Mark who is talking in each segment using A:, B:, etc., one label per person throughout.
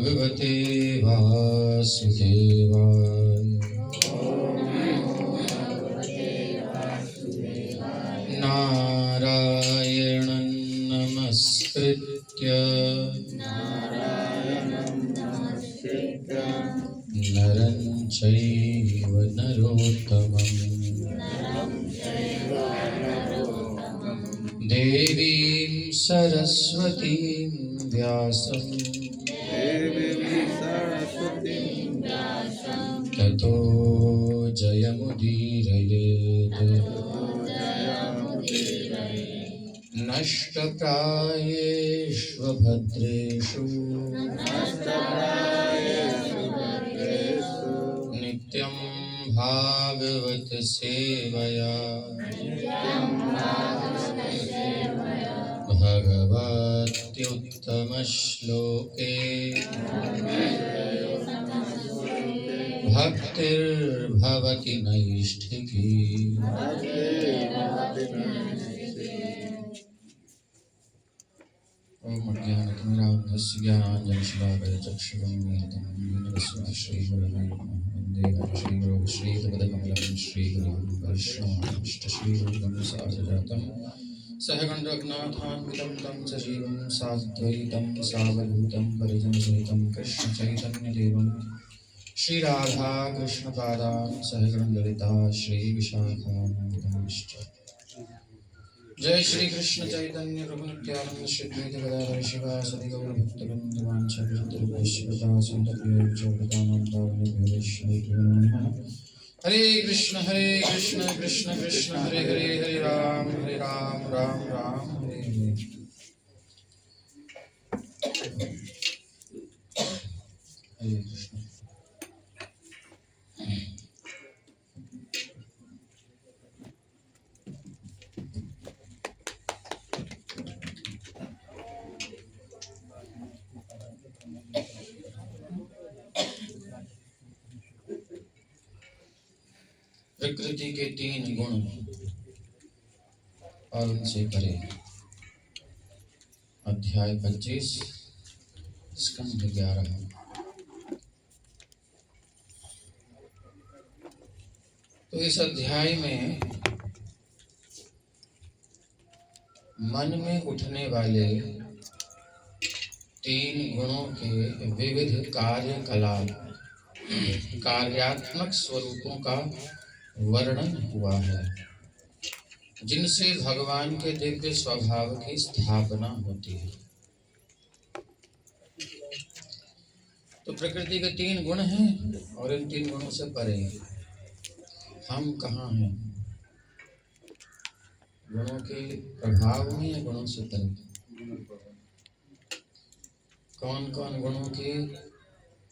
A: भगवते वासुदेवाय। नारायणं नमस्कृत्य नरं चैव नरोत्तमं देवीं सरस्वतीं व्यासं ततो जयमुदीरयेत्। नष्टप्रायेषु भद्रेषु नित्यं भागवत सेवया भगवत्युत्तमश्लोके भक्तिर्भवति नैष्ठिकी। ओम अज्ञानतिमिरान्धस्य ज्ञानाञ्जनशलाकया चक्षुरुन्मीलितं येन तस्मै श्रीगुरवे नमः। वन्दे श्रीगुरौ श्रीपदकमलं श्रीगुरुं वैष्णवांश्च श्रीरूपं सारजातं सहगणरघुनाथान्वितं तं सजीवं साद्वैतं सावधूतं परिजनसहितं कृष्णचैतन्यदेवं श्रीराधा कृष्णपादान् सहगण ललिता श्रीविशाखान्वितांश्च। जय श्री कृष्ण चैतन्य प्रभु नित्यानंद श्री द्वैत गदाधर शिवासादि गौर भक्तवृंद वांछाकल्पतरुभ्यश्च हरे कृष्ण कृष्ण कृष्ण हरे हरे हरे राम राम राम हरे हरे। हरे कृष्ण। प्रकृति के 3 गुण और उनसे परे। अध्याय 25 स्कंध 11। तो इस अध्याय में मन में उठने वाले 3 गुणों के विविध कार्यकलाप कार्यात्मक स्वरूपों का वर्णन हुआ है, जिनसे भगवान के दिव्य स्वभाव की स्थापना होती है। तो प्रकृति के 3 गुण हैं और इन 3 गुणों से परे हम कहाँ हैं? गुणों के प्रभाव में या गुणों से परे? कौन कौन गुणों के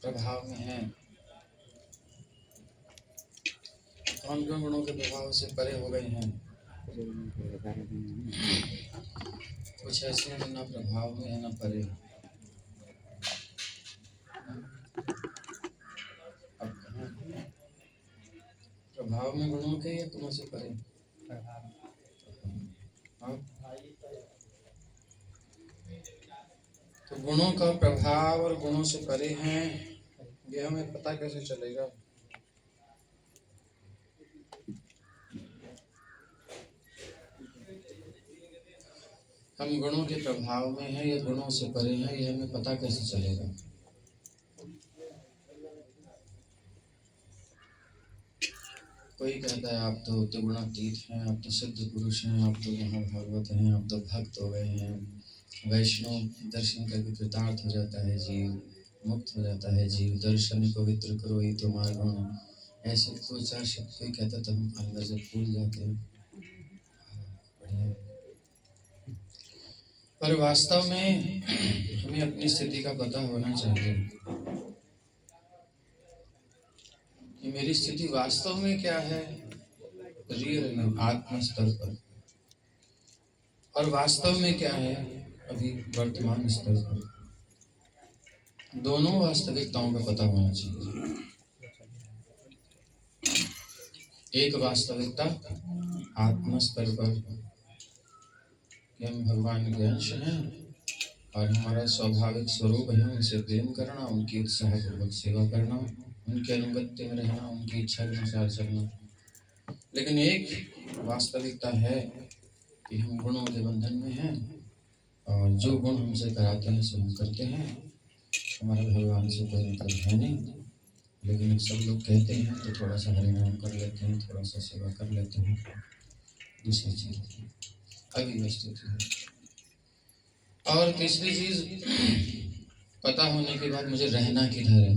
A: प्रभाव में है? कौन कौन गुणों के प्रभाव से परे हो गए हैं? कुछ ऐसे हैं ना प्रभाव में है ना परे। अब कहाँ प्रभाव में गुणों के या गुणों से परे? तो गुणों का प्रभाव और गुणों से परे हैं, ये हमें पता कैसे चलेगा? हम गुणों के प्रभाव में हैं या गुणों से परे हैं, ये हमें पता कैसे चलेगा? कोई कहता है आप तो त्रिगुणातीत हैं, आप तो सिद्ध पुरुष हैं, आप तो यहाँ भागवत हैं, आप तो भक्त हो गए हैं, वैष्णव दर्शन करके कृतार्थ हो जाता है जीव, मुक्त हो जाता है जीव, दर्शन पवित्र करो ही तुम्हारा गुण। ऐसे 2-4 शब्द कोई कहता तो हम अंदर से भूल जाते हैं। बढ़िया। पर वास्तव में हमें अपनी स्थिति का पता होना चाहिए कि मेरी स्थिति वास्तव में क्या है, रियल में आत्म स्तर पर, और वास्तव में क्या है अभी वर्तमान स्तर पर। दोनों वास्तविकताओं का पता होना चाहिए। एक वास्तविकता आत्म स्तर पर कि हम भगवान के अंश हैं, और हमारा स्वाभाविक स्वरूप है उनसे प्रेम करना, उनकी उत्साहपूर्वक सेवा करना, उनके अनुगत्य में रहना, उनकी इच्छा के अनुसार चलना। लेकिन एक वास्तविकता है कि हम गुणों के बंधन में हैं और जो गुण हमसे कराते हैं सो हम करते हैं। हमारा भगवान से कोई मतलब है नहीं, लेकिन सब लोग कहते हैं तो थोड़ा सा हरिनाम कर लेते हैं, थोड़ा सा सेवा कर लेते हैं। दूसरी चीज अव्यवस्थित है। और तीसरी चीज, पता होने के बाद मुझे रहना किधर है।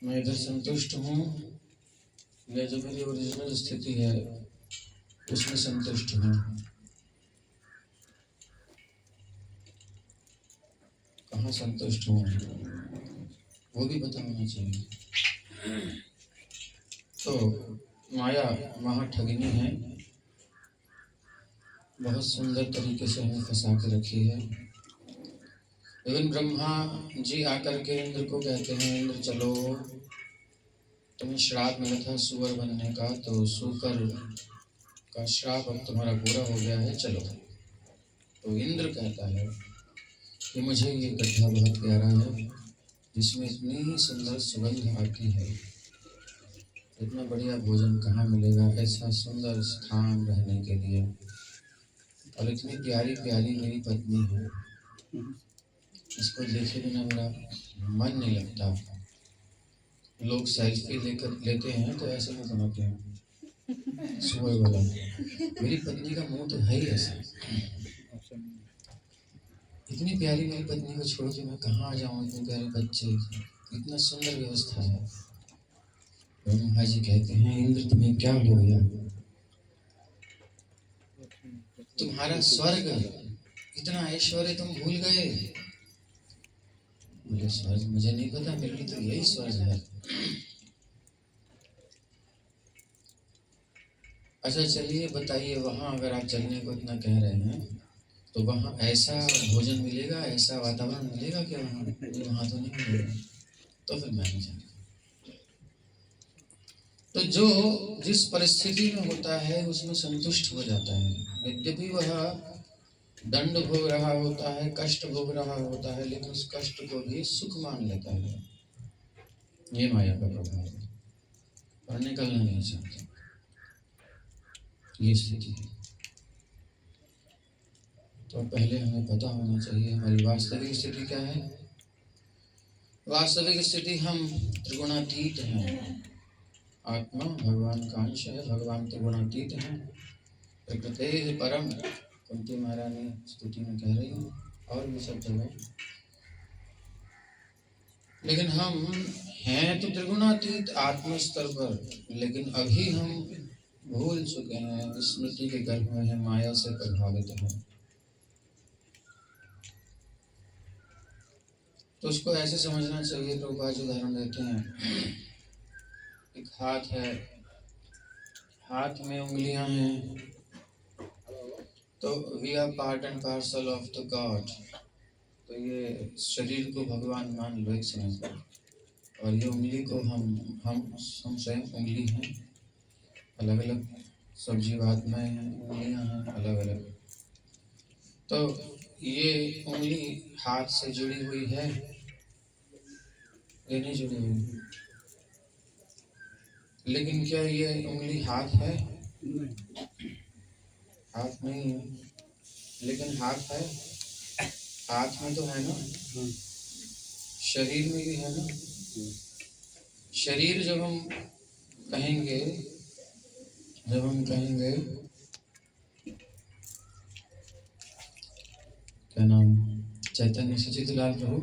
A: मैं इधर संतुष्ट हूँ या जो मेरी ओरिजिनल स्थिति है उसमें संतुष्ट हूँ। कहाँ संतुष्ट हूँ वो भी पता होना चाहिए। तो माया महाठगिनी है, बहुत सुंदर तरीके से हमें फंसा के रखी है। इवन ब्रह्मा जी आकर के इंद्र को कहते हैं, इंद्र चलो, तुम्हें श्राप मिला था सुअर बनने का, तो सुकर का श्राप अब तुम्हारा पूरा हो गया है, चलो। तो इंद्र कहता है कि मुझे ये गड्ढा बहुत प्यारा है जिसमें इतनी सुंदर सुगंध आती है, इतना बढ़िया भोजन कहाँ मिलेगा, ऐसा सुंदर स्थान रहने के लिए, और इतनी प्यारी प्यारी मेरी पत्नी है, इसको देखे बिना मेरा मन नहीं लगता। लोग सेल्फी लेकर लेते हैं तो ऐसे में बनाते हैं सुअर वाला। मेरी पत्नी का मुंह तो है ही ऐसा। इतनी प्यारी मेरी पत्नी को छोड़ के मैं कहाँ जाऊँ, इतने प्यारे बच्चे, इतना सुंदर व्यवस्था है। ब्रह्मा जी कहते हैं, इंद्र तुम्हें क्या हो गया, तुम्हारा स्वर्ग, इतना ऐश्वर्य तुम भूल गए। बोले स्वर्ग मुझे नहीं पता, मेरे लिए तो यही स्वर्ग है। अच्छा चलिए बताइए, वहाँ अगर आप चलने को इतना कह रहे हैं तो वहाँ ऐसा भोजन मिलेगा, ऐसा वातावरण मिलेगा क्या वहाँ? वहाँ तो नहीं मिलेगा। तो फिर मैं नहीं जानता। तो जो जिस परिस्थिति में होता है उसमें संतुष्ट हो जाता है, यद्यपि वह दंड भोग रहा होता है, कष्ट भोग रहा होता है, लेकिन उस कष्ट को भी सुख मान लेता है। ये माया का प्रभाव है, और निकलना नहीं चाहता। ये स्थिति है। तो पहले हमें पता होना चाहिए हमारी वास्तविक स्थिति क्या है। वास्तविक स्थिति हम त्रिगुणातीत हैं। आत्मा भगवान का अंश है, भगवान त्रिगुणातीत है। प्रकृति परम, कुंती महारानी स्तुति में कह रही हूँ, और भी सब जगह। लेकिन हम हैं तो त्रिगुणातीत आत्म स्तर पर, लेकिन अभी हम भूल चुके हैं, स्मृति के गर्भ में है, माया से प्रभावित हैं। तो उसको ऐसे समझना चाहिए। प्रभुपाद जो उदाहरण देते हैं, एक हाथ है, हाथ में उंगलियां हैं, तो we are part and parcel of the god. तो ये शरीर को भगवान मान लो एक समय पर, और ये उंगली को हम स्वयं उंगली हैं, अलग अलग सब जीवात्माएं हैं, उंगलियां हैं अलग अलग। तो ये उंगली हाथ से जुड़ी हुई है, ये नहीं जुड़ी हुई। लेकिन क्या ये उंगली हाथ है? हाथ नहीं है, लेकिन हाथ है। हाथ में तो है ना, शरीर में भी है ना। शरीर जब हम कहेंगे, क्या नाम, चैतन्य सचितलाल प्रभु,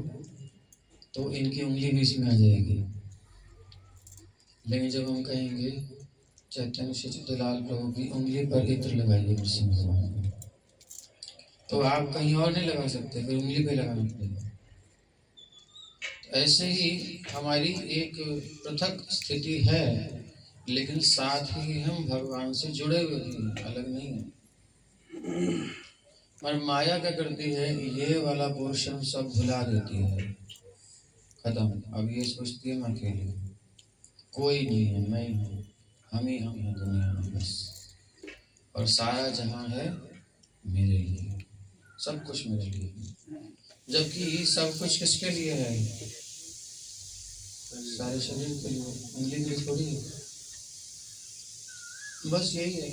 A: तो इनकी उंगली भी इसमें आ जाएगी। लेकिन जब हम कहेंगे चैतन्य सचितलाल प्रभु की उंगली पर इत्र लगाइए नृसिंह भगवान, तो आप कहीं और नहीं लगा सकते, फिर उंगली पे लगाना पड़ेगा। ऐसे ही हमारी एक पृथक स्थिति है, लेकिन साथ ही हम भगवान से जुड़े हुए हैं, अलग नहीं है। पर माया क्या करती है, ये वाला पोर्शन सब भुला देती है, खत्म। अब ये सोचती है मैं अकेली, कोई नहीं है, मैं हूँ, हम ही हम हैं दुनिया में बस, और सारा जहां है मेरे लिए। सब कुछ मेरे लिए है। जबकि सब कुछ किसके लिए है? सारे शरीर के लिए, उंगली के लिए थोड़ी है। बस यही है।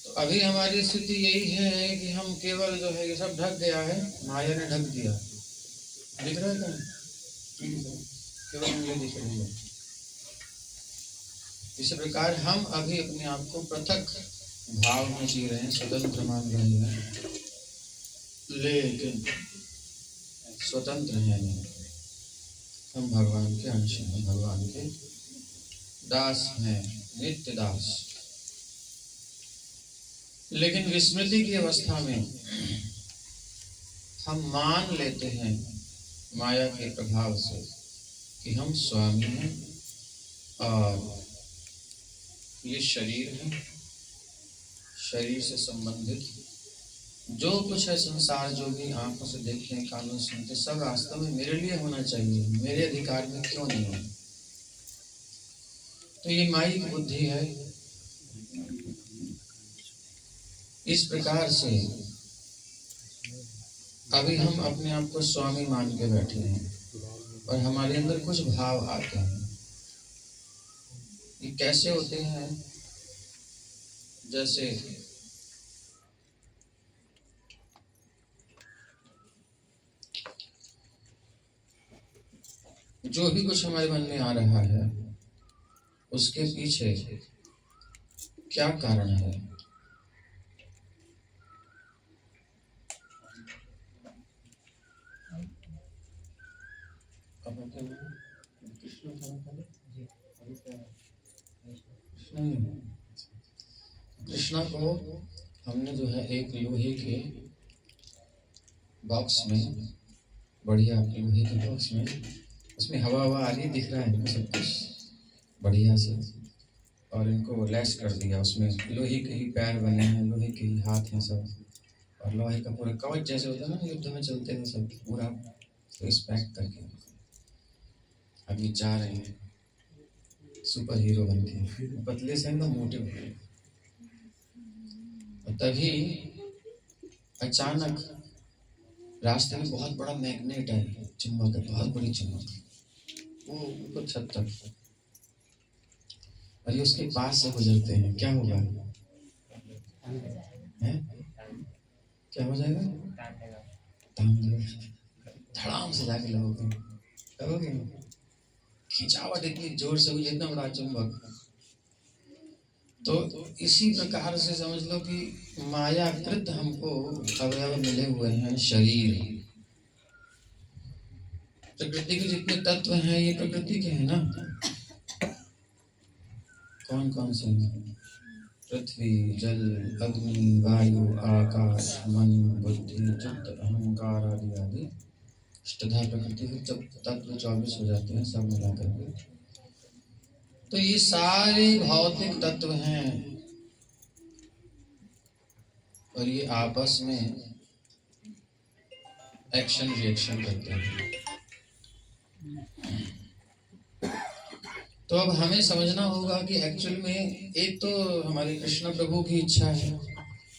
A: तो अभी हमारी स्थिति यही है कि हम केवल जो है ये सब ढक गया है, माया ने ढक दिया। दिख रहा है क्या? केवल उंगली दिख रही है। इस प्रकार हम अभी अपने आप को पृथक भाव में जी रहे हैं, स्वतंत्र मान रहे हैं, लेकिन स्वतंत्र है नहीं। हम भगवान के अंश हैं, भगवान के दास हैं, नित्य दास। लेकिन विस्मृति की अवस्था में हम मान लेते हैं माया के प्रभाव से कि हम स्वामी हैं और ये शरीर है, शरीर से संबंधित जो कुछ है संसार, जो भी आंखों से देखते हैं, कानों से सुनते, सब वास्तव में मेरे लिए होना चाहिए, मेरे अधिकार में क्यों नहीं है? तो ये माई की बुद्धि है। इस प्रकार से अभी हम अपने आप को स्वामी मान के बैठे हैं और हमारे अंदर कुछ भाव आते हैं। ये कैसे होते हैं? जैसे जो भी कुछ हमारे मन में आ रहा है उसके पीछे क्या कारण है? कृष्णा को हमने जो है एक लोहे के बॉक्स में, बढ़िया लोहे के बॉक्स में, उसमें हवा आ रही दिख रहा है सब कुछ बढ़िया से, और इनको लैस कर दिया। उसमें लोहे के ही पैर बने हैं, लोहे के ही हाथ हैं सब, और लोहे का पूरा कवच जैसे होता है ना, युद्ध में चलते हैं सब, पूरा फेस पैक करके अभी जा रहे हैं सुपर हीरो बन के, पतले से एकदम मोटे हो गए। तभी अचानक रास्ते में बहुत बड़ा मैग्नेट है, चुंबक है, बहुत बड़ी चुंबक, वो ऊपर छत तक, और ये उसके पास से गुजरते हैं। क्या होगा? है? क्या हो जाएगा? धड़ाम से जाके लगोगे, खिंचावट इतनी जोर से हुई, इतना बड़ा चुंबक। तो इसी प्रकार से समझ लो कि मायाकृत हमको अवयव मिले हुए हैं, शरीर। प्रकृति के जितने तत्व हैं ये प्रकृति के हैं ना। कौन कौन से हैं? पृथ्वी, जल, अग्नि, वायु, आकाश, मन, बुद्धि, चित्त, अहंकार आदि आदि अष्टधा प्रकृति के जब तत्व 24 हो जाते हैं सब मिलाकर के, तो ये सारे भौतिक तत्व हैं और ये आपस में एक्शन रिएक्शन करते हैं। तो अब हमें समझना होगा कि एक्चुअल में एक तो हमारे कृष्ण प्रभु की इच्छा है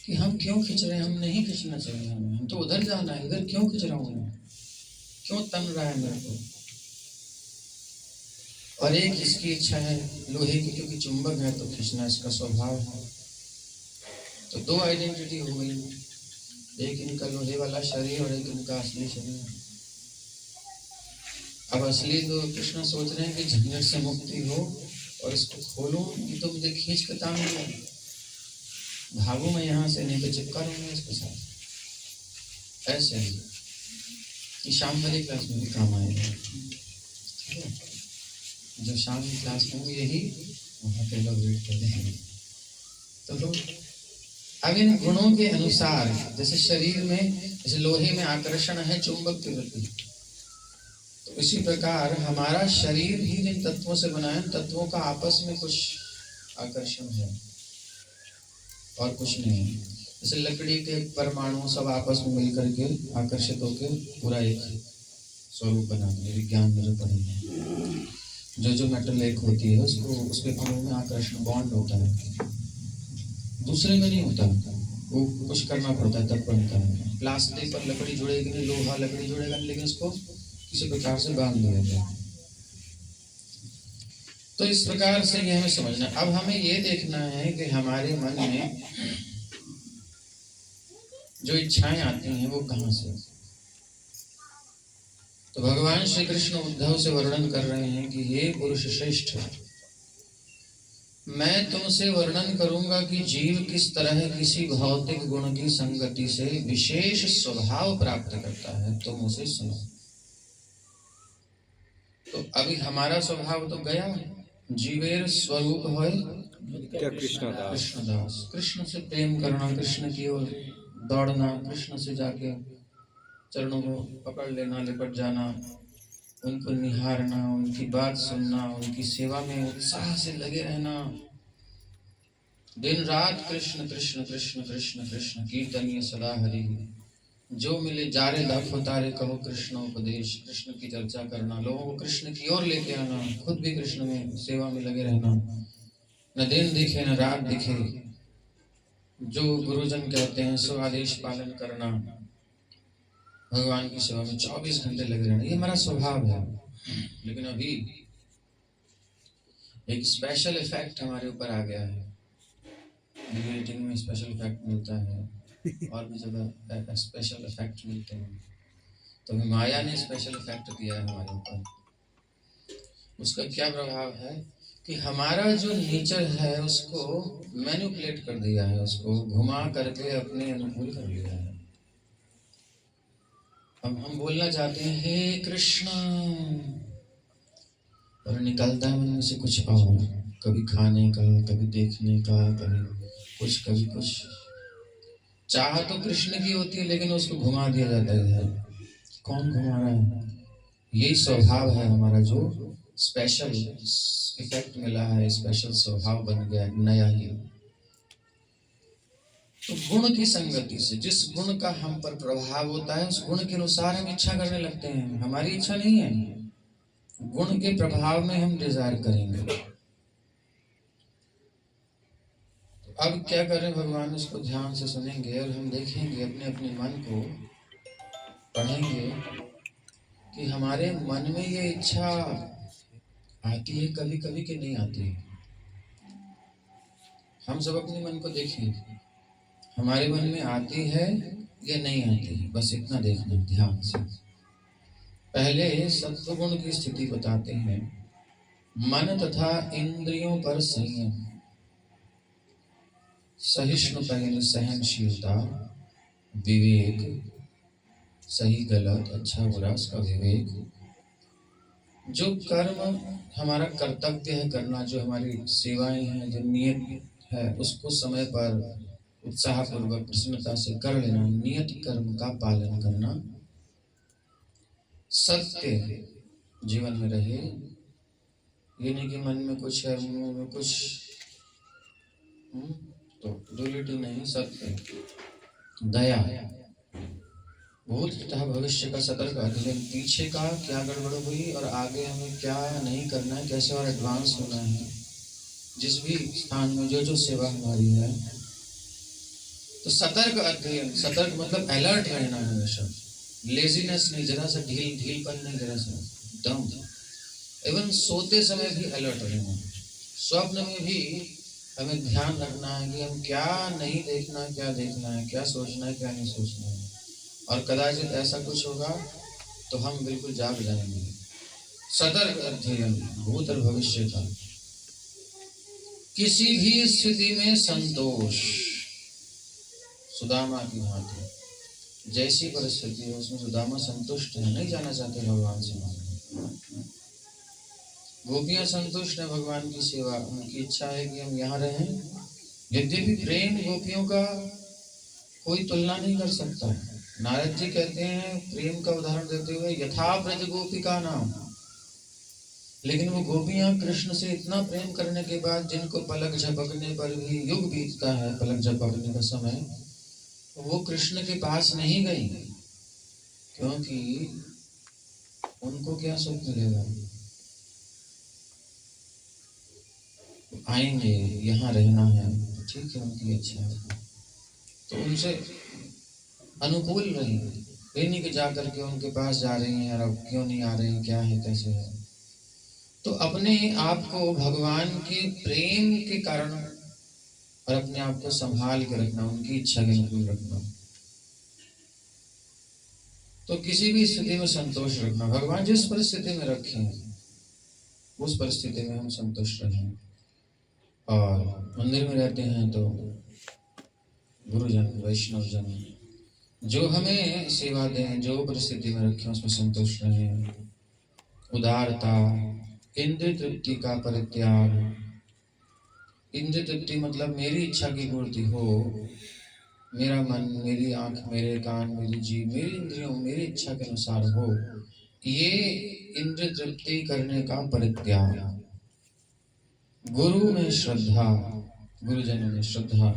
A: कि हम क्यों खिंच रहे हैं, हम नहीं खिंचना चाहिए हमें, हम तो उधर जाना है, इधर क्यों खिंच रहा हूँ मैं, क्यों तन रहा है मेरे को। और एक इसकी इच्छा है लोहे की, क्योंकि चुंबक है तो खींचना इसका स्वभाव है। तो दो आइडेंटिटी हो गई, एक इनका लोहे वाला शरीर और एक इनका असली शरीर। अब असली तो कृष्ण सोच रहे हैं कि झंझट से मुक्ति हो और इसको खोलो, ये तो मुझे खींच के तान लो, भागू मैं यहाँ से, नहीं तो चिपका रहूंगा इसके साथ। ऐसे ही कि शाम वाली क्लास में भी काम आएगा, जो शाम की क्लास में भी यही वहाँ पे लोग वेट कर रहे हैं। तो अब इन गुणों के अनुसार, जैसे शरीर में जैसे लोहे में आकर्षण है चुंबक के प्रति, तो इसी प्रकार हमारा शरीर ही जिन तत्वों से बना है, तत्वों का आपस में कुछ आकर्षण है और कुछ नहीं। जैसे लकड़ी के परमाणु सब आपस में मिलकर के आकर्षित होकर पूरा एक स्वरूप बनाते हैं। विज्ञान में जो पढ़ेंगे, जो मेटल एक होती है उसको, उसके परमाणु में आकर्षण बॉन्ड होता है, दूसरे में नहीं होता। वो कुछ करना पड़ता है तब बनता है। प्लास्टिक पर लकड़ी जुड़ेगी नहीं, लोहा लकड़ी जुड़ेगा नहीं, लेकिन उसको किसी प्रकार से बांध दिया जाए। तो इस प्रकार से ये हमें समझना। अब हमें ये देखना है कि हमारे मन में जो इच्छाएं आती हैं वो कहाँ से। तो भगवान श्री कृष्ण उद्धव से वर्णन कर रहे हैं कि हे पुरुष श्रेष्ठ, मैं तुमसे वर्णन करूंगा कि जीव किस तरह किसी भौतिक गुण की संगति से विशेष स्वभाव प्राप्त करता है, तुम उसे सुनो। तो अभी हमारा स्वभाव तो गया, जीवेर स्वरूप है कृष्णदास। कृष्ण से प्रेम करना, कृष्ण की ओर दौड़ना, कृष्ण से जाके चरणों को पकड़ लेना, लिपट जाना, उनको निहारना, उनकी बात सुनना, उनकी सेवा में उत्साह से लगे रहना, दिन रात कृष्ण कृष्ण कृष्ण कृष्ण कृष्ण कीर्तनीय सदा हरि, जो मिले जारे लाखों तारे कहो कृष्ण उपदेश, कृष्ण की चर्चा करना, लोगों को कृष्ण की ओर लेके आना, खुद भी कृष्ण में सेवा में लगे रहना, न दिन दिखे न रात दिखे, जो गुरुजन कहते हैं सो आदेश पालन करना, भगवान की सेवा में 24 घंटे लगे रहना, ये हमारा स्वभाव है। लेकिन अभी एक स्पेशल इफेक्ट हमारे ऊपर आ गया है। मीटिंग में स्पेशल इफेक्ट मिलता है और भी जगह स्पेशल इफेक्ट मिलते हैं। तो माया ने स्पेशल इफेक्ट दिया है हमारे ऊपर। उसका क्या प्रभाव है कि हमारा जो नेचर है उसको मैनिपुलेट कर दिया है, उसको घुमा करके अपने अनुकूल कर लिया है। अब हम बोलना चाहते हैं हे कृष्ण, और निकलता है मन में से कुछ और, कभी खाने का, कभी देखने का, कभी कुछ। चाह तो कृष्ण की होती है लेकिन उसको घुमा दिया जाता है। कौन घुमा रहा है? यही स्वभाव है हमारा, जो स्पेशल इफेक्ट मिला है, स्पेशल स्वभाव बन गया नया ही। तो गुण की संगति से जिस गुण का हम पर प्रभाव होता है उस गुण के अनुसार हम इच्छा करने लगते हैं। हमारी इच्छा नहीं है, गुण के प्रभाव में हम डिजायर करेंगे। तो अब क्या करें भगवान, इसको ध्यान से सुनेंगे और हम देखेंगे, अपने अपने मन को पढ़ेंगे कि हमारे मन में ये इच्छा आती है कभी कभी कि नहीं आती है। हम सब अपने मन को देखें, हमारे मन में आती है या नहीं आती है, बस इतना देखना ध्यान से। पहले सत्वगुण की स्थिति बताते हैं। मन तथा इंद्रियों पर संयम, सहिष्णुता यानी सहनशीलता, विवेक, सही गलत अच्छा बुरा उसका विवेक, जो कर्म हमारा कर्तव्य है करना, जो हमारी सेवाएं हैं, जो नियत है उसको समय पर उत्साह पूर्वक प्रसन्नता से कर लेना, नियत कर्म का पालन करना, सत्य जीवन में रहे, ये नहीं कि मन में कुछ है मुंह में कुछ, तो डुअलिटी नहीं, सत्य, दया, भूत तथा भविष्य का सतर्क अध्ययन, पीछे का क्या गड़बड़ हुई और आगे हमें क्या नहीं करना है, कैसे और एडवांस होना है, जिस भी स्थान में जो जो सेवा हमारी है। तो सतर्क अध्ययन, सतर्क मतलब अलर्ट रहना हमेशा, लेजीनेस नहीं, जरा सा ढीलपन नहीं, जरा सा दम। इवन सोते समय भी अलर्ट रहना, स्वप्न में भी हमें ध्यान रखना है कि हम क्या नहीं देखना है, क्या देखना है, क्या सोचना है, क्या नहीं सोचना है। और कदाचित ऐसा कुछ होगा तो हम बिल्कुल जाग जाएंगे। सतर्क अध्ययन भूत और भविष्य का, किसी भी स्थिति में संतोष, सुदामा की भांति, जैसी परिस्थिति है उसमें सुदामा संतुष्ट है, नहीं जाना चाहते भगवान से मांगने। गोपियां संतुष्ट है भगवान की सेवा, उनकी इच्छा है कि हम यहाँ रहें। यद्यपि प्रेम गोपियों का कोई तुलना नहीं कर सकता। नारद जी कहते हैं प्रेम का उदाहरण देते हुए, यथा ब्रज गोपिका नाम, लेकिन वो गोपियां कृष्ण से इतना प्रेम करने के बाद जिनको पलक झपकने पर भी युग बीतता है, पलक झपकने का समय, वो कृष्ण के पास नहीं गई, क्योंकि उनको क्या सुख मिलेगा। आएंगे, यहाँ रहना है, ठीक है, उनकी इच्छा है। तो उनसे अनुकूल रहें। ये नहीं कि जा करके उनके पास जा रही हैं, यार अब क्यों नहीं आ रही हैं, क्या है कैसे है। तो अपने आप को भगवान के प्रेम के कारण और अपने आप को संभाल के रखना, उनकी इच्छा के अनुकूल रखना। तो किसी भी स्थिति में संतोष रखना, भगवान जिस परिस्थिति में रखे हैं उस परिस्थिति में हम संतुष्ट रहें। और मंदिर में रहते हैं तो गुरुजन वैष्णवजन जो हमें सेवा दें, जो परिस्थिति में रखें उसमें संतुष्ट रहें। उदारता, इंद्रिय तृप्ति का परित्याग। इंद्रिय तृप्ति मतलब मेरी इच्छा की पूर्ति हो, मेरा मन, मेरी आंख, मेरे कान, मेरी जीभ, मेरी इंद्रियों मेरी इच्छा के अनुसार हो, ये इंद्रिय तृप्ति करने का परित्याग। गुरु में श्रद्धा, गुरुजनों में श्रद्धा।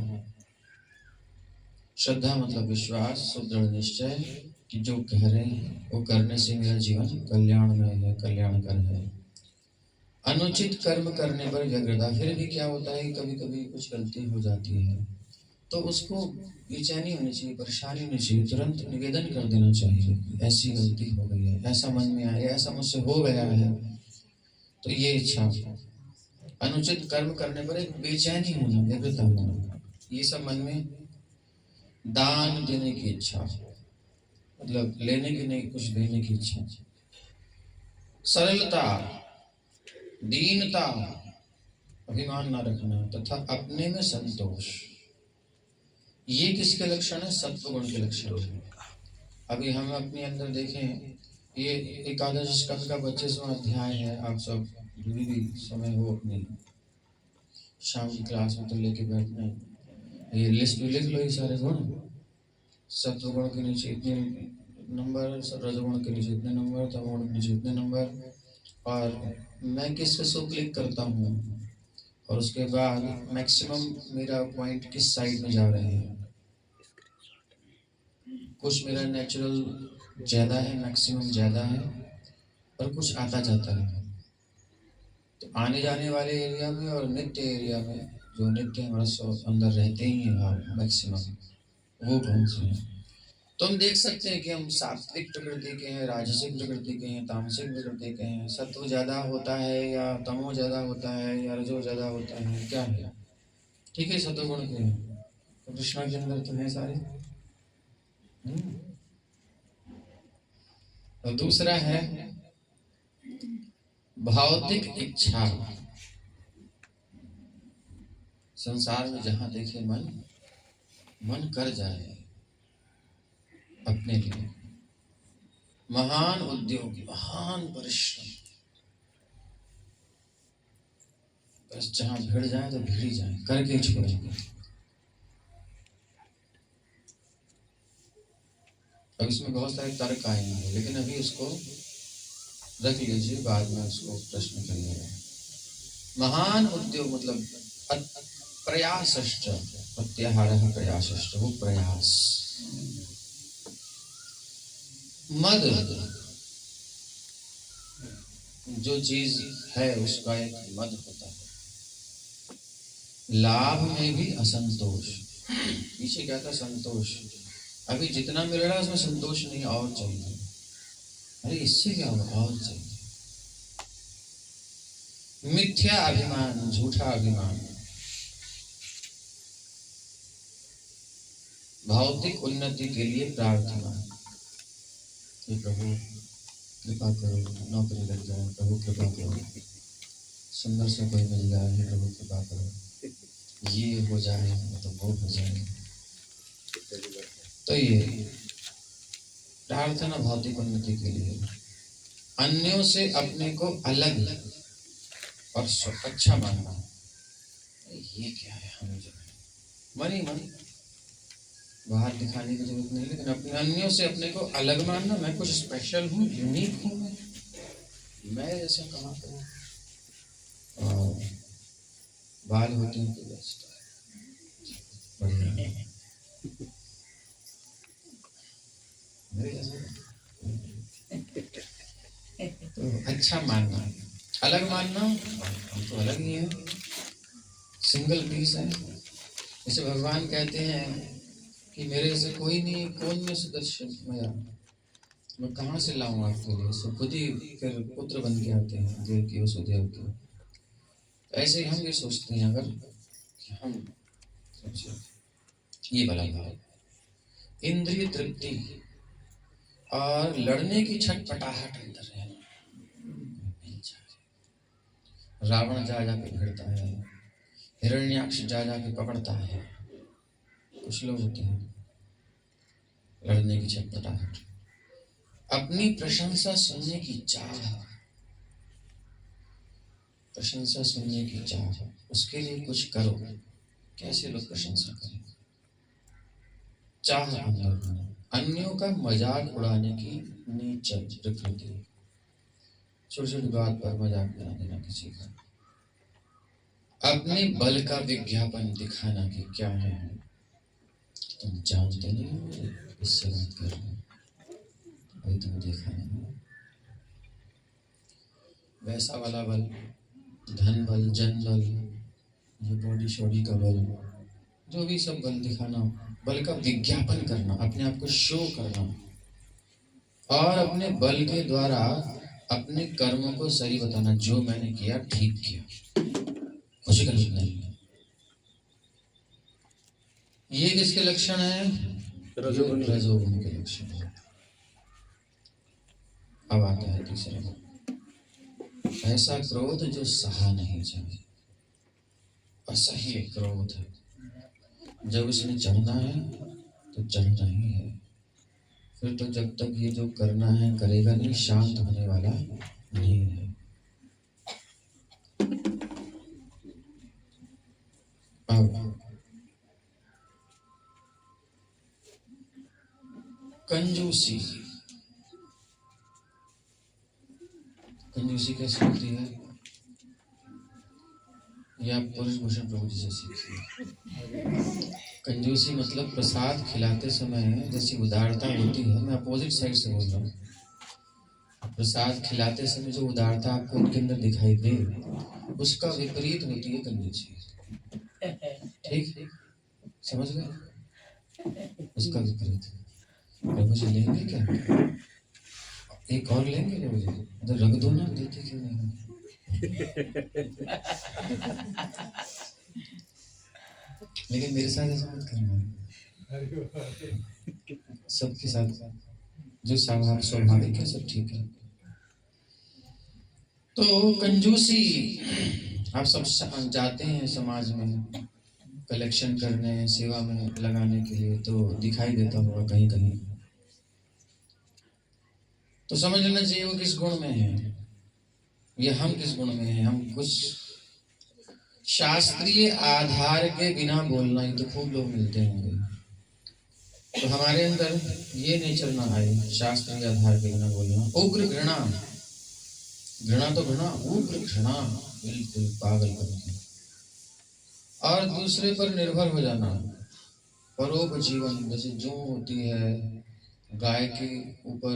A: श्रद्धा मतलब विश्वास, सुदृढ़ निश्चय कि जो कह रहे हैं वो करने से मेरा जीवन कल्याणमय है, कल्याणकर है। अनुचित कर्म करने पर व्यग्रता। फिर भी क्या होता है, कभी कभी कुछ गलती हो जाती है तो उसको बेचैनी होनी चाहिए, परेशानी होनी चाहिए, तुरंत निवेदन कर देना चाहिए, ऐसी गलती हो गई है, ऐसा मन में आया, ऐसा मुझसे हो गया है। तो ये इच्छा। अनुचित कर्म करने पर एक बेचैनी होना, व्यग्रता होना, ये सब मन में। दान देने की इच्छा, मतलब लेने की नहीं, कुछ देने की इच्छा। सरलता, दीनता, अभिमान न रखना तथा अपने में संतोष। ये किसके लक्षण है? सत्व गुण के लक्षण है। अभी हम अपने अंदर देखें, ये एकादश स्कंद का 25वां अध्याय है। आप सब जो भी समय हो अपनी शाम की क्लास में तो लेके बैठना, ये लिस्ट में लिख लो ये सारे गुण। सत्व गुण के नीचे इतने नंबर, रजगुण के नीचे इतने नंबर, तमोगुण के नीचे इतने नंबर, और मैं किस पे सो क्लिक करता हूँ, और उसके बाद मैक्सिमम मेरा पॉइंट किस साइड में जा रहे हैं। कुछ मेरा नेचुरल ज़्यादा है, मैक्सिमम ज़्यादा है, और कुछ आता जाता है। तो आने जाने वाले एरिया में और नित्य एरिया में, जो नित्य हमारा अंदर रहते ही हैं भाव मैक्सिमम, वो कौन से हैं। तो हम देख सकते हैं कि हम सात्विक प्रकृति के हैं, राजसिक प्रकृति के हैं, तामसिक प्रकृति के हैं। सत्व ज़्यादा होता है या तमो ज़्यादा होता है या रजो ज़्यादा होता है, क्या है? ठीक है, सत्व गुण के हैं तो कृष्णा के अंदर तो है सारे। और दूसरा है भौतिक इच्छा। संसार में जहां देखे मन कर जाए अपने लिए। महान उद्योग, महान परिश्रम, बस जहां भिड़ जाए तो भिड़ जाए, करके छोड़ेंगे। अब इसमें बहुत सारे तर्क आएंगे, लेकिन अभी उसको रख लीजिए, बाद में उसको प्रश्न करिएगा। महान उद्योग मतलब प्रयासश्च, प्रत्याहारः प्रयासश्च, वो प्रयास। मद, जो चीज है उसका एक मद होता है। लाभ में भी असंतोष। पीछे क्या था? संतोष। अभी जितना मिल रहा है उसमें संतोष नहीं, और चाहिए। अरे इससे क्या होगा? और चाहिए। मिथ्या अभिमान, झूठा अभिमान। भौतिक उन्नति के लिए प्रार्थना, ये प्रभु कृपा करो, नौकरी लग जाए, प्रभु कृपा करो, सुंदर से कोई मिल जाए, प्रभु कृपा करो, ये हो जाए तो वो हो जाए। तो ये प्रार्थना भौतिक उन्नति के लिए। अन्यों से अपने को अलग और अच्छा मानना, ये क्या है? हम जो है मन ही मन, बाहर दिखाने की जरूरत नहीं, लेकिन अपने अन्यों से अपने को अलग मानना। मैं कुछ स्पेशल हूँ, यूनिक हूँ, मैं ऐसा कहाँ करूँ। और बाल होते हैं तो बेस्ट बढ़िया, मेरे जैसे तो अच्छा मानना, अलग मानना। हम तो अलग ही हैं, सिंगल पीस है। जैसे भगवान कहते हैं कि मेरे ऐसे कोई नहीं, कौन में सुदर्शन मया, मैं कहाँ से लाऊं आपके लिए। सो खुद ही फिर पुत्र बन के आते हैं देव की वसुदेव के। ऐसे ही हम ये सोचते हैं अगर कि हम सोचो ये भला भाव, इंद्रिय तृप्ति और लड़ने की छटपटाहट अंदर है। रावण जा जा के भिड़ता है, हिरण्याक्ष जा जा के पकड़ता है। कुछ लोग होते हैं लड़ने की छटपटाहट, अपनी प्रशंसा सुनने की चाह, प्रशंसा सुनने की चाह, उसके लिए कुछ करो। कैसे लोग प्रशंसा करें? चाह अंदर, अन्यों का मजाक उड़ाने की नीच प्रकृति, छोटी छोटी बात पर मजाक बना देना किसी का, अपने बल का विज्ञापन दिखाना कि क्या है, तुम जानते नहीं हो, इससे बात कर रहे हो, अभी तुम देखा नहीं। वैसा वाला बल, धन बल, जन बल, ये बॉडी शॉडी का बल, जो भी सब बल दिखाना, बल का विज्ञापन करना, अपने आप को शो करना, और अपने बल के द्वारा अपने कर्मों को सही बताना, जो मैंने किया ठीक किया, कुछ गलत नहीं। ये किसके लक्षण है? रजोगुण के लक्षण है। अब आता है तीसरा, ऐसा क्रोध जो सहा नहीं जाए, असह्य क्रोध। जब इसने चढ़ना है तो चढ़ना ही है, फिर तो जब तक ये जो करना है करेगा नहीं, शांत होने वाला नहीं है। अब कंजूसी, कंजूसी कैसे होती है? ये आप पुरुष भूषण प्रभु जी से सीखिए। कंजूसी मतलब प्रसाद खिलाते समय जैसी उदारता होती है, मैं अपोजिट साइड से बोल रहा हूँ, प्रसाद खिलाते समय जो उदारता आपको उनके अंदर दिखाई दे, उसका विपरीत होती है कंजूसी। ठीक, समझ गए? उसका विपरीत। प्रभु जी लेंगे क्या? एक और लेंगे प्रभु जी? तो रख दो ना, देते क्यों नहीं? लेकिन मेरे साथ ऐसा मत करना, सबके साथ जो स्वाभाविक है सब ठीक है। तो कंजूसी, आप सब जाते हैं समाज में कलेक्शन करने, सेवा में लगाने के लिए, तो दिखाई देता होगा कहीं कहीं, तो समझ लेना चाहिए वो किस गुण में है, ये हम किस गुण में हैं। हम कुछ शास्त्रीय आधार के बिना बोलना, ही तो खूब लोग मिलते होंगे, तो हमारे अंदर ये नहीं चलना है शास्त्रीय आधार के बिना बोलना। उग्र घृणा, घृणा तो घृणा, उग्र घृणा, बिल्कुल पागल करके, और दूसरे पर निर्भर हो जाना। परोपजीवन, जैसे जूं होती है, गाय के ऊपर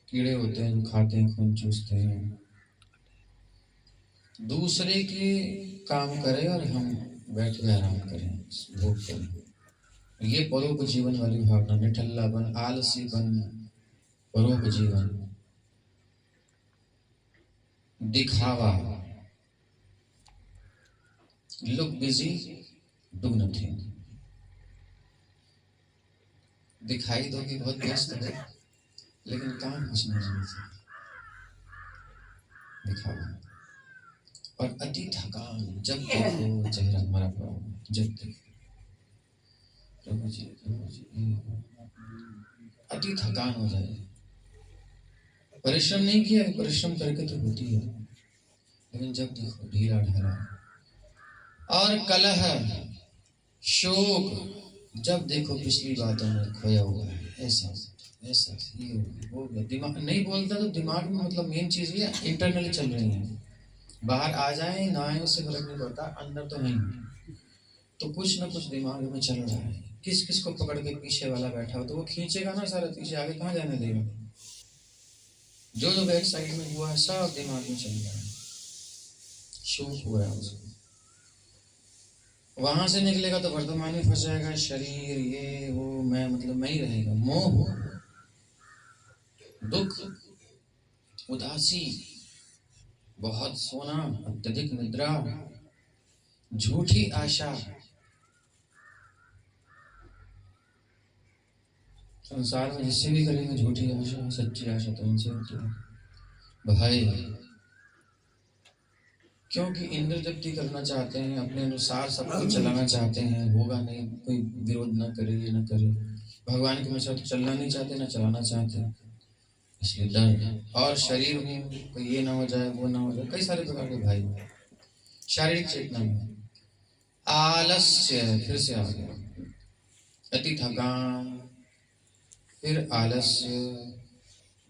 A: कीड़े होते हैं जो खाते हैं, खून चूसते हैं, दूसरे के काम करें और हम बैठ के आराम करें, भोग करें। ये परोपजीवन वाली भावना, निठल्लापन, आलसीपन, परोपजीवन, दिखावा, लुक बिजी डू नथिंग। दिखाई दो कि बहुत व्यस्त है, लेकिन काम कुछ नहीं है, दिखावा। और अति थकान, जब देखो चेहरा मरा पड़ा, जब देखो प्रभु जी अति थकान हो जाए। परिश्रम नहीं किया, परिश्रम करके तो होती है, लेकिन जब देखो ढीला ढाला। और कलह, शोक, जब देखो पिछली बातों में खोया हुआ है, ऐसा ऐसा ये हो गया, दिमाग नहीं बोलता तो दिमाग में मतलब मेन चीज ये इंटरनली चल रही है, बाहर आ जाए ना आए उससे फर्क नहीं पड़ता, अंदर तो नहीं, तो कुछ ना कुछ दिमाग में चल रहा है। किस किस को पकड़ के पीछे वाला बैठा हो तो वो खींचेगा ना सारा, पीछे आगे कहाँ जाने देगा। जो जो बैक साइड में हुआ है सब दिमाग में चल रहा है, शोक हुआ है उसको। वहां से निकलेगा तो वर्तमान में फंस जाएगा, शरीर ये वो मैं, मतलब मैं ही रहेगा। मोह, दुख, उदासी, बहुत सोना, अत्यधिक निद्रा, झूठी आशा। संसार में जिससे भी करेंगे झूठी आशा, सच्ची आशा तो उनसे होती है भाई। क्योंकि इंद्र तृप्ति करना चाहते हैं, अपने अनुसार सब कुछ चलाना चाहते हैं, होगा नहीं, कोई विरोध ना करे, ये ना करे। भगवान के अनुसार तो चलना नहीं चाहते ना चलाना चाहते, इसलिए डर। और शरीर में कोई ये ना हो जाए, वो ना हो जाए, कई सारे प्रकार के भाई। शारीरिक चेतना में आलस्य फिर से आ गया, अति थकान, फिर आलस्य,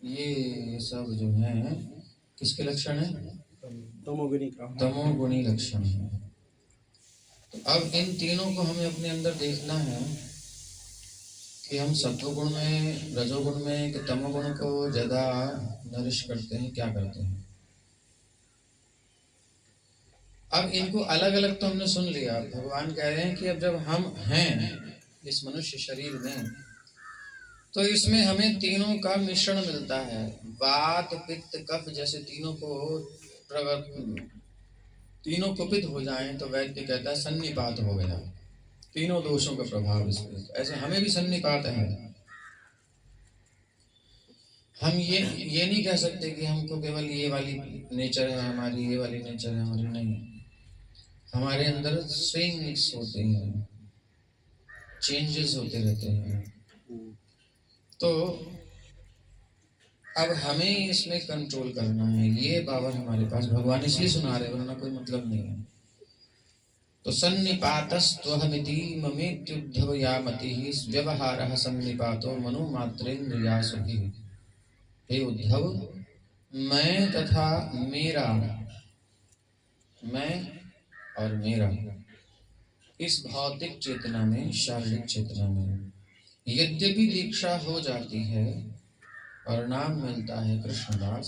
A: ये सब जो है किसके लक्षण है? तमोगुणी लक्षण है। तो अब इन तीनों को हमें अपने अंदर देखना है कि हम सत्वगुण में, रजोगुण में, कि तमोगुण को ज्यादा नरिश करते हैं, क्या करते हैं। अब इनको अलग अलग तो हमने सुन लिया। भगवान कह रहे हैं कि अब जब हम हैं इस मनुष्य शरीर में, तो इसमें हमें तीनों का मिश्रण मिलता है। वात पित्त कफ जैसे तीनों को तीनों कुपित हो जाएं तो वैद्य कहता है सन्निपात हो गया, तीनों दोषों का प्रभाव इसमें। ऐसे हमें भी सन्निपात है। हम ये नहीं कह सकते कि हमको केवल ये वाली नेचर है हमारी, ये वाली नेचर है हमारी, नहीं। हमारे अंदर स्विंग्स होते हैं, चेंजेस होते रहते हैं। तो अब हमें इसमें कंट्रोल करना है, ये पावर हमारे पास भगवान इसलिए सुना रहे, वरना कोई मतलब नहीं है। तो सन्निपातस्त्वहमिति ममेत्युद्धव यामतिः व्यवहारः सन्निपातो मनुमात्रेन्द्रियासुभिः। हे उद्धव, मैं तथा मेरा, मैं और मेरा, इस भौतिक चेतना में, शारीरिक चेतना में यद्यपि दीक्षा हो जाती है और नाम मिलता है कृष्णदास,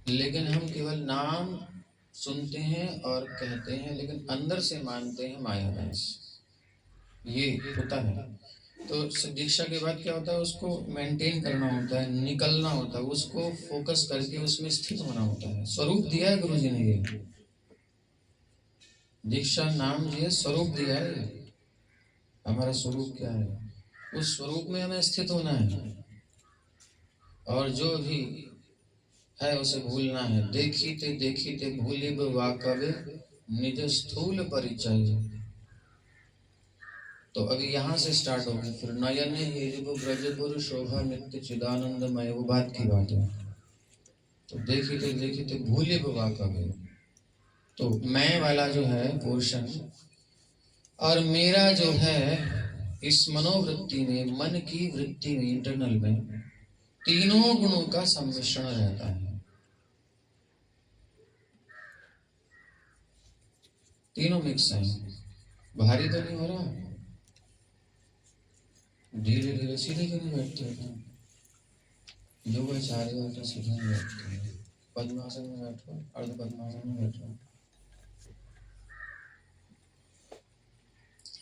A: लेकिन हम केवल नाम सुनते हैं और कहते हैं, लेकिन अंदर से मानते हैं मायादास। ये होता है। तो दीक्षा के बाद क्या होता है, उसको मेंटेन करना होता है, निकलना होता है, उसको फोकस करके उसमें स्थित होना होता है। स्वरूप दिया है गुरु जी ने, ये दीक्षा नाम दिया, स्वरूप दिया है। हमारा स्वरूप क्या है, उस स्वरूप में हमें स्थित होना है, और जो भी है उसे भूलना है। देखिते देखिते भूलिब वाकवे निज स्थूल परिचय। तो अभी यहाँ से स्टार्ट होगी, फिर नयन हेरिबु ब्रजपुर शोभा नित्य चिदानंदमय, वो बात की बात है। तो देखिते देखिते भूलिब वाकवे, तो मैं वाला जो है पोर्शन और मेरा जो है इस मनोवृत्ति में, मन की वृत्ति में, इंटरनल में तीनों गुणों का सम्मिश्रण रहता है। तीनों मिक्स हैं। भारी तो नहीं हो रहा, धीरे धीरे सीधे क्यों नहीं बैठते हो? योगाचार्य बैठो, सीधे नहीं बैठते, पद्मासन में बैठो, अर्ध पद्मासन में बैठो।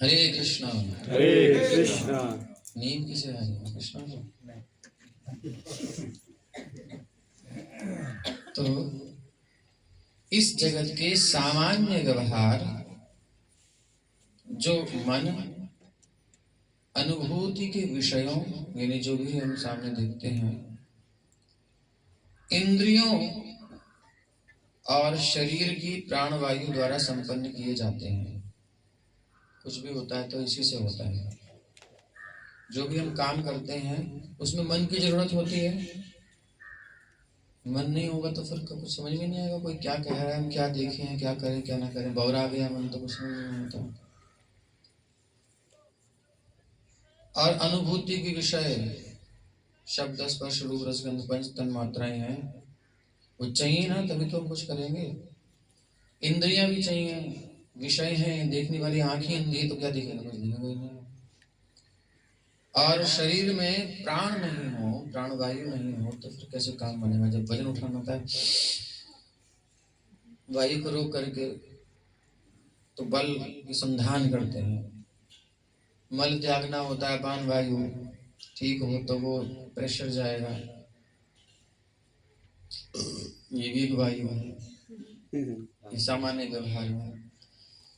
A: हरे कृष्णा
B: हरे कृष्णा।
A: नींद किसे आ रही है? कृष्णा को। तो इस जगत के सामान्य व्यवहार, जो मन अनुभूति के विषयों, यानी जो भी हम सामने देखते हैं, इंद्रियों और शरीर की प्राणवायु द्वारा संपन्न किए जाते हैं। कुछ भी होता है तो इसी से होता है। जो भी हम काम करते हैं उसमें मन की जरूरत होती है। मन नहीं होगा तो फिर कुछ समझ में नहीं आएगा, कोई क्या कह रहा है, हम क्या देखें, क्या करें, क्या ना करें, बौरा गया मन तो कुछ नहीं होता। और अनुभूति के विषय शब्द स्पर्श रूप रसगंध पंच तन मात्राएं हैं, वो चाहिए ना, तभी तो हम कुछ करेंगे। इंद्रियां भी चाहिए, विषय हैं, देखने वाली आंखें अंधी तो क्या देखेगा, कुछ दिखेगा ही नहीं। और शरीर में प्राण नहीं हो, प्राणवायु नहीं हो, तो फिर कैसे काम बनेगा? जब वजन उठाना होता है, वायु को रोक करके तो बल की संधान करते हैं। मल त्यागना होता है अपान वायु, ठीक हो तो वो प्रेशर जाएगा, ये भी एक वायु है, ये सामान्य व्यवहार है।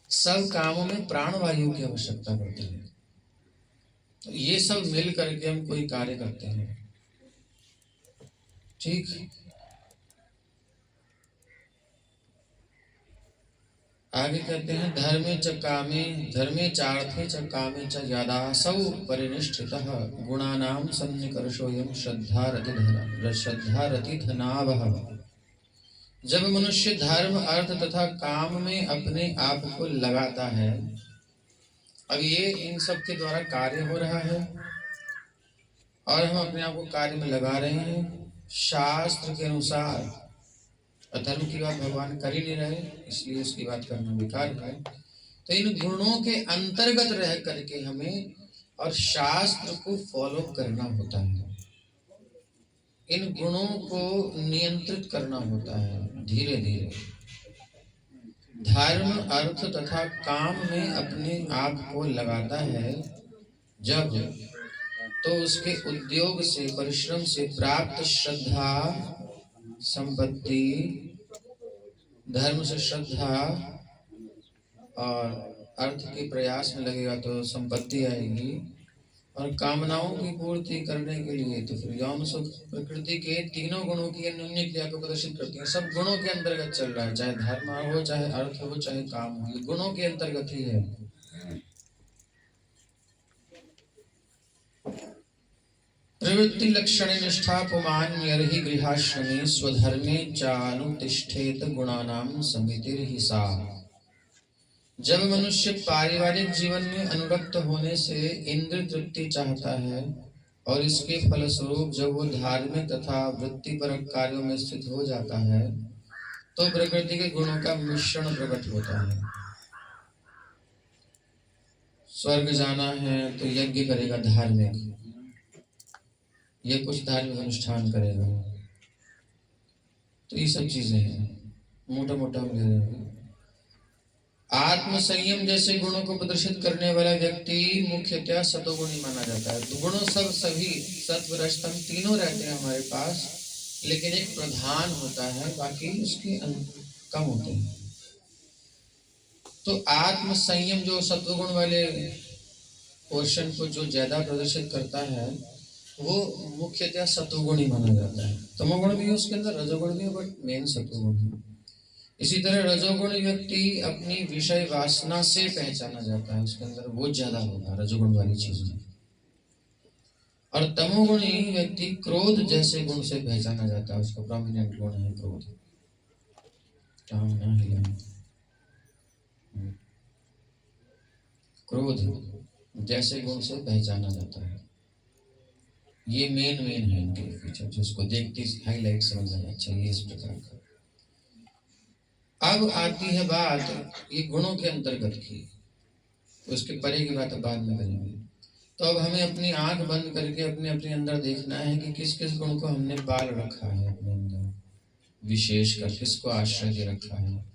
A: सब कामों में प्राण वायु की आवश्यकता पड़ती है। तो ये सब मिल करके हम कोई कार्य करते हैं, ठीक। आगे कहते हैं धर्मे च कामे धर्मे चार्थे च कामे च यादासौ परिनिष्ठितः गुणानां सन्निकर्षोऽयं श्रद्धारतिधनावः। जब मनुष्य धर्म अर्थ तथा काम में अपने आप को लगाता है, अब ये इन सब के द्वारा कार्य हो रहा है और हम अपने आप को कार्य में लगा रहे हैं शास्त्र के अनुसार। अधर्म की बात भगवान कर ही नहीं रहे, इसलिए उसकी बात करना बेकार है। तो इन गुणों के अंतर्गत रह करके हमें और शास्त्र को फॉलो करना होता है, इन गुणों को नियंत्रित करना होता है धीरे धीरे। धर्म अर्थ तथा काम में अपने आप को लगाता है जब, तो उसके उद्योग से परिश्रम से प्राप्त श्रद्धा संपत्ति, धर्म से श्रद्धा और अर्थ के प्रयास में लगेगा तो संपत्ति आएगी, और कामनाओं की पूर्ति करने के लिए तो फिर यौन सुख प्रकृति के तीनों गुणों की अन्योन्य क्रिया को प्रदर्शित करती है। सब गुणों के अंतर्गत चल रहा है, चाहे धर्म हो, चाहे अर्थ हो, चाहे काम हो, ये गुणों के अंतर्गत ही है। प्रवृत्ति लक्षण निष्ठा पुमान यर्हि गृहाश्रमे स्वधर्मे चानुतिष्ठेत गुणानां समितिर्हि सा। जब मनुष्य पारिवारिक जीवन में अनुरक्त होने से इंद्र तृप्ति चाहता है और इसके फलस्वरूप जब वो धार्मिक तथा वृत्तिपरक कार्यों में स्थित हो जाता है तो प्रकृति के गुणों का मिश्रण प्रकट होता है। स्वर्ग जाना है तो यज्ञ करेगा धार्मिक, ये कुछ धार्मिक अनुष्ठान करेगा, तो ये सब चीजें हैं मोटा मोटा हम ले रहे हैं। आत्म संयम जैसे गुणों को प्रदर्शित करने वाला व्यक्ति मुख्यतः सतोगुणी माना जाता है। तो गुणों सभी सत्व रजतम तीनों रहते हैं हमारे पास, लेकिन एक प्रधान होता है, बाकी उसके कम होते हैं। तो आत्म संयम जो सत्वगुण वाले पोर्शन को जो ज्यादा प्रदर्शित करता है वो मुख्यतः सतोगुणी माना जाता है। तमोगुण भी है उसके अंदर, रजोगुण भी है, बट मेन सतोगुण है। इसी तरह रजोगुण व्यक्ति अपनी विषय वासना से पहचाना जाता है, उसके अंदर वो ज्यादा होगा रजोगुण वाली चीज में। और तमोगुणी व्यक्ति क्रोध जैसे गुण से पहचाना जाता है, उसका प्रोमिनेंट गुण है क्रोध। क्रोध जैसे गुण से पहचाना जाता है। ये मेन है इनके फीचर, जिसको देखते हाईलाइट समझ में अच्छा ये इस प्रकार का। अब आती है बात ये गुणों के अंतर्गत की, उसके परे की बात बाद में करेंगे। तो अब हमें अपनी आंख बंद करके अपने अपने अंदर देखना है कि किस किस गुण को हमने पाल रखा है अपने अंदर, विशेषकर किसको आश्रय दे रखा है।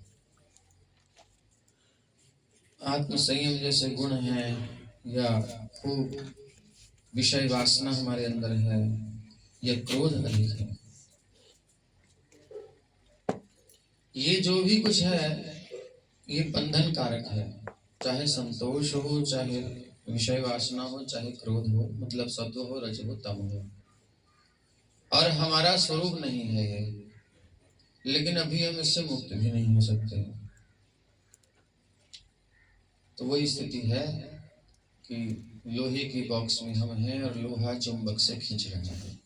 A: आत्म संयम जैसे गुण है या खूब विषय वासना हमारे अंदर है या क्रोध अधिक है, ये जो भी कुछ है ये बंधन कारक है। चाहे संतोष हो, चाहे विषय वासना हो, चाहे क्रोध हो, मतलब सत्व हो, रज हो, तम हो, और हमारा स्वरूप नहीं है ये, लेकिन अभी हम इससे मुक्त भी नहीं हो सकते। तो वही स्थिति है कि लोहे की बॉक्स में हम हैं और लोहा चुंबक से खींच रहे हैं।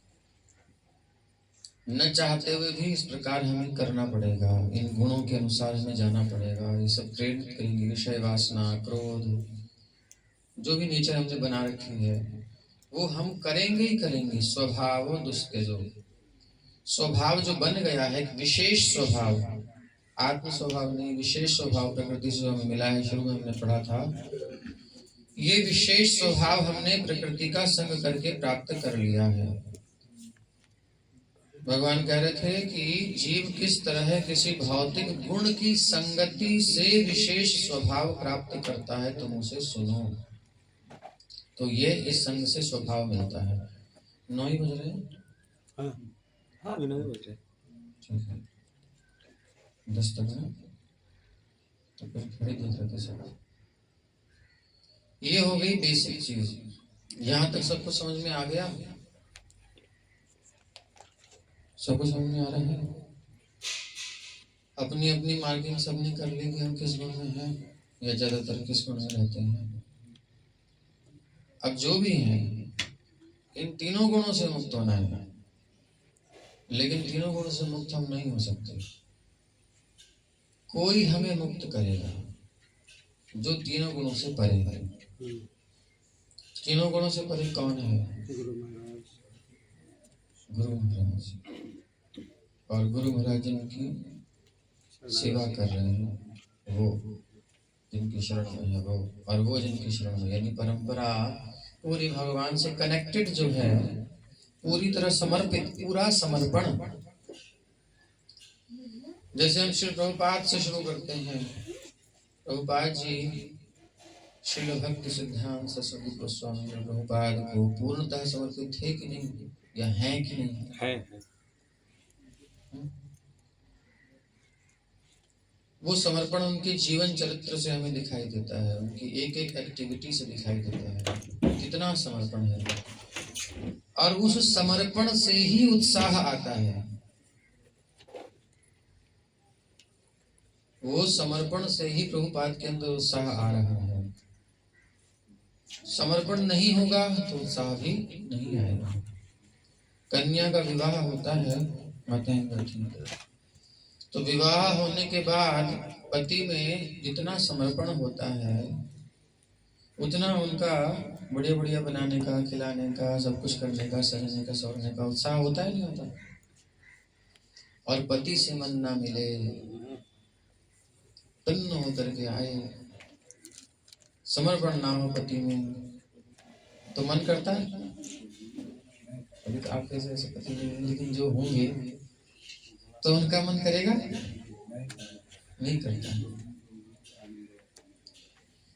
A: न चाहते हुए भी इस प्रकार हमें करना पड़ेगा, इन गुणों के अनुसार हमें जाना पड़ेगा। ये सब ट्रेन करेंगे, विषय वासना, क्रोध, जो भी नेचर हमने बना रखी है वो हम करेंगे ही करेंगे। स्वभाव दुस्तेजो, स्वभाव जो बन गया है, विशेष स्वभाव, आत्म स्वभाव नहीं, विशेष स्वभाव प्रकृति से हमें मिला है। शुरू में हमने पढ़ा था, ये विशेष स्वभाव हमने प्रकृति का संग करके प्राप्त कर लिया है। भगवान कह रहे थे कि जीव किस तरह किसी भौतिक गुण की संगति से विशेष स्वभाव प्राप्त करता है, तुम उसे सुनो। तो ये इस संग से स्वभाव मिलता है। 9 ही बज रहे हैं।
B: हाँ हाँ, विनोद बोल रहे।
A: ठीक है, 10 तक है तो फिर खड़े देख रहे थे सब। ये हो गई बेसिक चीज। यहाँ तक सबको समझ में आ गया? सबको समझ में आ रहा है? अपनी अपनी मार्किंग सबने कर ली कि हम किस गुण में हैं या ज्यादातर किस गुण में रहते हैं। अब जो भी है इन तीनों गुणों से मुक्त होना है, लेकिन तीनों गुणों से मुक्त हम नहीं हो सकते। कोई हमें मुक्त करेगा जो तीनों गुणों से परे है। तीनों गुणों से परे कौन है?
B: गुरु महाराज।
A: गुरु महाराज। और गुरु महाराज जिनकी सेवा कर रहे हैं, वो जिनकी शरण में है वो, और वो जिनकी शरण में, यानी परंपरा पूरी भगवान से कनेक्टेड जो है, पूरी तरह समर्पित, पूरा समर्पण। जैसे हम श्री प्रभुपाद से शुरू करते हैं। प्रभुपाद जी श्रील भक्ति सिद्धांत सरस्वती गोस्वामी प्रभुपाद को पूर्णतः समर्पित थे कि नहीं, या हैं कि नहीं?
B: है।
A: वो समर्पण उनके जीवन चरित्र से हमें दिखाई देता है, उनकी एक एक एक्टिविटी से दिखाई देता है कितना समर्पण है। और उस समर्पण से ही उत्साह आता है। वो समर्पण से ही प्रभुपाद के अंदर उत्साह आ रहा है। समर्पण नहीं होगा तो उत्साह भी नहीं आएगा। कन्या का विवाह होता है, माताएं बैठी, तो विवाह होने के बाद पति में जितना समर्पण होता है उतना उनका बढ़िया बढ़िया बनाने का, खिलाने का, सब कुछ करने का, सहने का, सौरने का उत्साह होता है नहीं होता? और पति से मन ना मिले, तन्न होकर के आए, समर्पण ना हो पति में, तो मन करता है? अभी तो आपके जैसे पति नहीं, लेकिन जो होंगे तो उनका मन करेगा? नहीं करता।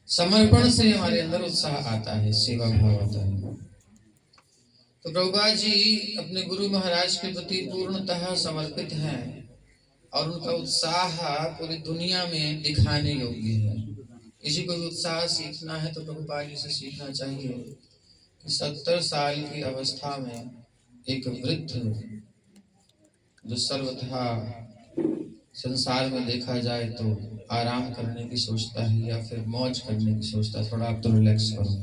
A: समर्पण से हमारे अंदर उत्साह आता है, सेवा भाव आता है। तो प्रभुपाद जी अपने गुरु महाराज के प्रति पूर्णतः समर्पित हैं और उनका उत्साह पूरी दुनिया में दिखाने योग्य है। किसी को भी उत्साह सीखना है तो प्रभुपाद जी से सीखना चाहिए कि 70 साल की अवस्था में एक वृद्ध जो सर्वथा संसार में देखा जाए तो आराम करने की सोचता है या फिर मौज करने की सोचता है, थोड़ा आप तो रिलैक्स करो,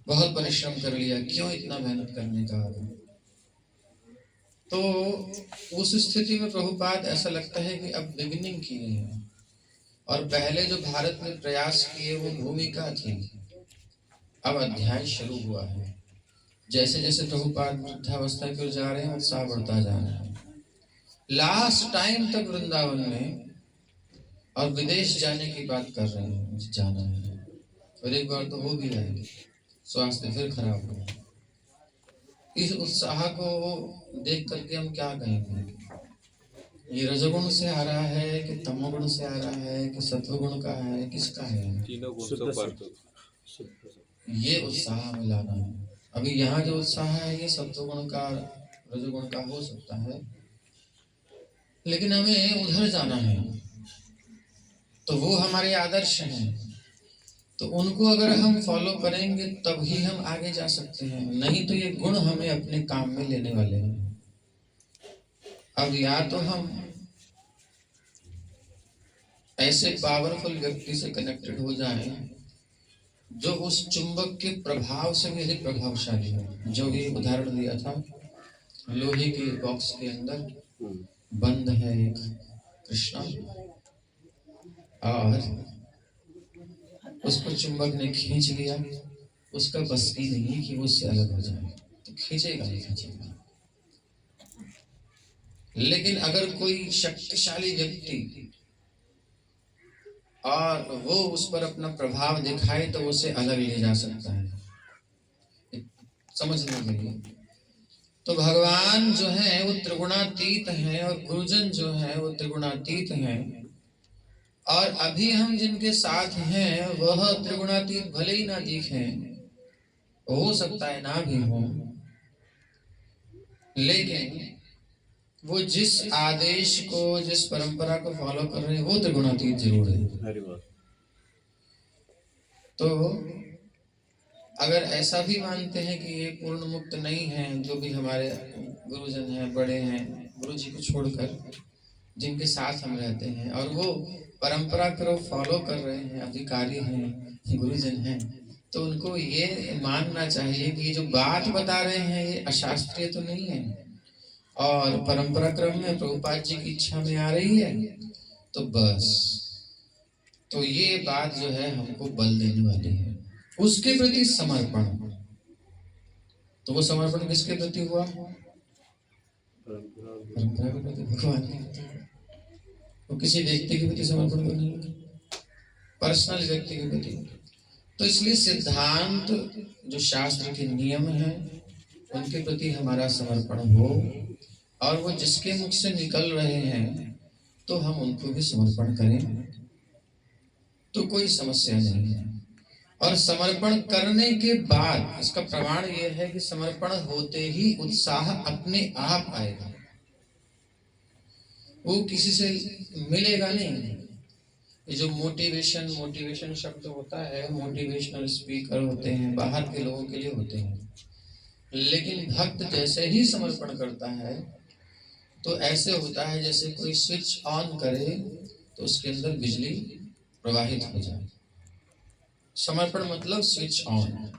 A: बहुत परिश्रम कर लिया, क्यों इतना मेहनत करने का। तो उस स्थिति में प्रभुपाद ऐसा लगता है कि अब बिगिनिंग की है और पहले जो भारत में प्रयास किए वो भूमिका थी, अब अध्याय शुरू हुआ है। जैसे जैसे प्रभुपाद वृद्धावस्था की ओर जा रहे हैं उत्साह बढ़ता जा रहा है। लास्ट टाइम तक वृंदावन में और विदेश जाने की बात कर रहे हैं, मुझे जाना है। और एक बार तो हो भी रहे, स्वास्थ्य फिर खराब हुआ। इस उत्साह को देख करके हम क्या कहेंगे? ये रजोगुण से आ रहा है कि तमोगुण से आ रहा है कि सत्वगुण का है, किसका है?
B: तीनों गुण से
A: ये उत्साह हमें लाना है। अभी यहाँ जो उत्साह है ये सत्वगुण का, रजोगुण का हो सकता है, लेकिन हमें उधर जाना है। तो वो हमारे आदर्श हैं, तो उनको अगर हम फॉलो करेंगे तभी हम आगे जा सकते हैं, नहीं तो ये गुण हमें अपने काम में लेने वाले हैं। अब या तो हम ऐसे पावरफुल व्यक्ति से कनेक्टेड हो जाएं जो उस चुंबक के प्रभाव से भी अधिक प्रभावशाली हो। जो भी उदाहरण दिया था, लोहे के बॉक्स के अंदर बंद है एक कृष्णा और उसको चुंबक ने खींच लिया, उसका बस की नहीं कि वो उससे अलग हो जाए, तो खींचेगा नहीं खींचेगा। लेकिन अगर कोई शक्तिशाली व्यक्ति और वो उस पर अपना प्रभाव दिखाए तो उसे अलग ले जा सकता है, समझने के लिए। तो भगवान जो है वो त्रिगुणातीत हैं और गुरुजन जो है वो त्रिगुणातीत हैं। और अभी हम जिनके साथ हैं वह त्रिगुणातीत भले ही ना दिखें, हो सकता है ना भी हो, लेकिन वो जिस आदेश को, जिस परंपरा को फॉलो कर रहे हैं वो त्रिगुणातीत जरूर है। तो अगर ऐसा भी मानते हैं कि ये पूर्ण मुक्त नहीं है, जो भी हमारे गुरुजन हैं, बड़े हैं, गुरु जी को छोड़कर जिनके साथ हम रहते हैं और वो परंपरा को फॉलो कर रहे हैं, अधिकारी हैं, गुरुजन हैं, तो उनको ये मानना चाहिए कि ये जो बात बता रहे हैं ये अशास्त्रीय तो नहीं है और परंपरा क्रम में प्रभुपाद जी की इच्छा में आ रही है। तो बस, तो ये बात जो है हमको बल देने वाली है। उसके प्रति समर्पण, तो वो समर्पण किसके प्रति हुआ? परंपरा के प्रति, भगवान के प्रति। वो किसी व्यक्ति के प्रति समर्पण तो नहीं, पर्सनल व्यक्ति के प्रति। तो इसलिए सिद्धांत जो शास्त्र के नियम हैं उनके प्रति हमारा समर्पण हो, और वो जिसके मुख से निकल रहे हैं तो हम उनको भी समर्पण करें, तो कोई समस्या नहीं है। और समर्पण करने के बाद इसका प्रमाण यह है कि समर्पण होते ही उत्साह अपने आप आएगा, वो किसी से मिलेगा नहीं। ये जो मोटिवेशन शब्द होता है, मोटिवेशनल स्पीकर होते हैं, बाहर के लोगों के लिए होते हैं, लेकिन भक्त जैसे ही समर्पण करता है तो ऐसे होता है जैसे कोई स्विच ऑन करे तो उसके अंदर बिजली प्रवाहित हो जाए। समर्पण मतलब स्विच ऑन,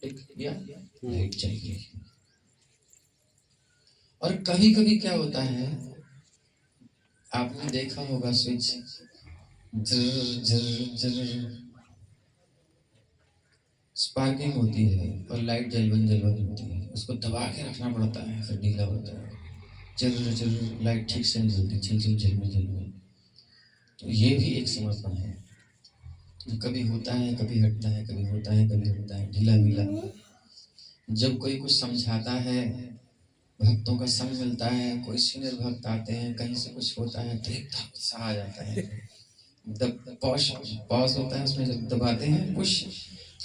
A: लाइट चल गई। और कभी कभी क्या होता है, आपने देखा होगा स्विच जर जर जर स्पार्किंग होती है और लाइट जलवन होती है, उसको दबा के रखना पड़ता है, फिर ढीला होता है, जर लाइट ठीक से नहीं जलती, झल। तो ये भी एक समर्पण है, तो कभी होता है, कभी हटता है, कभी होता है, कभी हटता है, ढीला ढीला। जब कोई कुछ समझाता है, भक्तों का संग मिलता है, कोई सीनियर भक्त आते हैं, कहीं से कुछ होता है तो एकदम उत्साह आ जाता है, पॉज होता है, उसमें जब दबाते हैं पुश,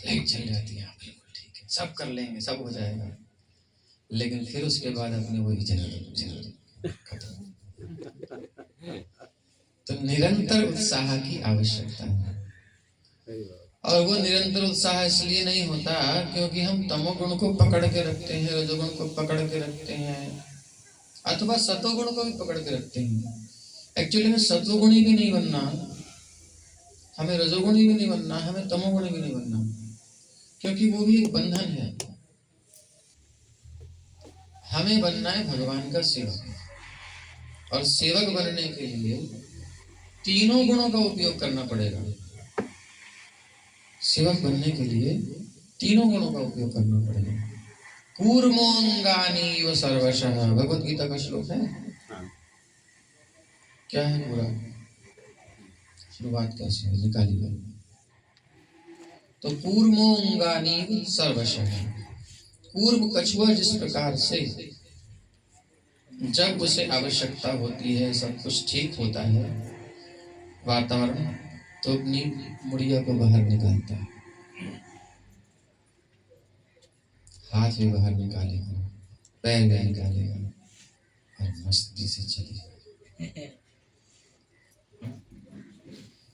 A: लाइट चल जाती है, बिल्कुल ठीक है, सब कर लेंगे, सब हो जाएगा। लेकिन फिर उसके बाद अपने वही जरूर खत्म। तो निरंतर उत्साह की आवश्यकता है, और वो निरंतर उत्साह इसलिए नहीं होता क्योंकि हम तमोगुण को पकड़ के रखते हैं, रजोगुण को पकड़ के रखते हैं, अथवा सतोगुण को भी पकड़ के रखते हैं। एक्चुअली में सतोगुणी भी नहीं बनना, हमें रजोगुणी भी नहीं बनना, हमें तमोगुणी भी नहीं बनना, क्योंकि वो भी एक बंधन है। हमें बनना है भगवान का सेवक, और सेवक बनने के लिए तीनों गुणों का उपयोग करना पड़ेगा। सेवक बनने के लिए तीनों गुणों का उपयोग करना पड़ेगा। कूर्मोंगानी व सर्वशः, भगवत गीता का श्लोक है। क्या है पूरा? शुरुआत कैसे है, निकालिए। तो कूर्मोंगानी सर्वशः, कूर्म कछुआ जिस प्रकार से जब उसे आवश्यकता होती है, सब कुछ ठीक होता है वातावरण, तो अपनी मुड़िया को बाहर निकालता है, हाथ भी बाहर निकालेगा, पैर भी निकालेगा और मस्ती से चलेगा।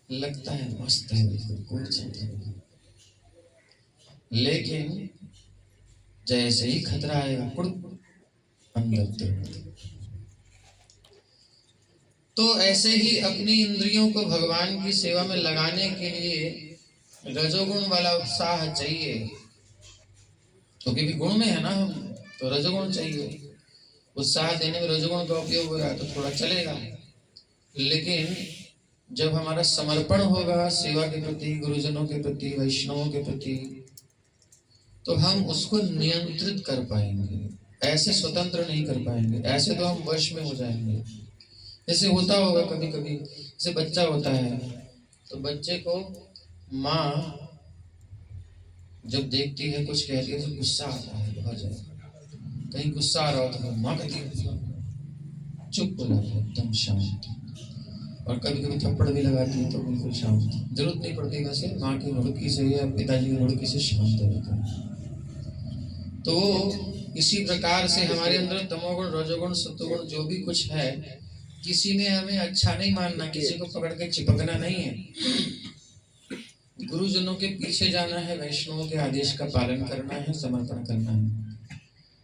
A: लगता है मस्त है, बिल्कुल कोई चिंता नहीं। लेकिन जैसे ही खतरा आएगा, अंदर तुरंत। तो ऐसे ही अपनी इंद्रियों को भगवान की सेवा में लगाने के लिए रजोगुण वाला उत्साह चाहिए, क्योंकि भी गुण में है ना हम, तो रजोगुण चाहिए। उत्साह देने में रजोगुण का उपयोग हो रहा है तो थोड़ा चलेगा, लेकिन जब हमारा समर्पण होगा सेवा के प्रति, गुरुजनों के प्रति, वैष्णवों के प्रति, तो हम उसको नियंत्रित कर पाएंगे, ऐसे स्वतंत्र नहीं कर पाएंगे, ऐसे तो हम वश में हो जाएंगे। जैसे होता होगा कभी कभी, जैसे बच्चा होता है तो बच्चे को माँ जब देखती है कुछ कहती है तो गुस्सा आता है बहुत ज्यादा। कहीं गुस्सा आ रहा हो तो माँ कहती है चुप हो जाती है एकदम शांत। और कभी कभी थप्पड़ भी लगाती है तो बिल्कुल शांत। जरूरत नहीं पड़ती वैसे, माँ की लुढ़की से या पिताजी की लुढ़की से शांत हो जाता है। तो इसी प्रकार से हमारे अंदर तमोगुण रजोगुण सत्वगुण जो भी कुछ है, किसी ने हमें अच्छा नहीं मानना, किसी को पकड़ के चिपकना नहीं है। गुरुजनों के पीछे जाना है, वैष्णवों के आदेश का पालन करना है, समर्पण करना है।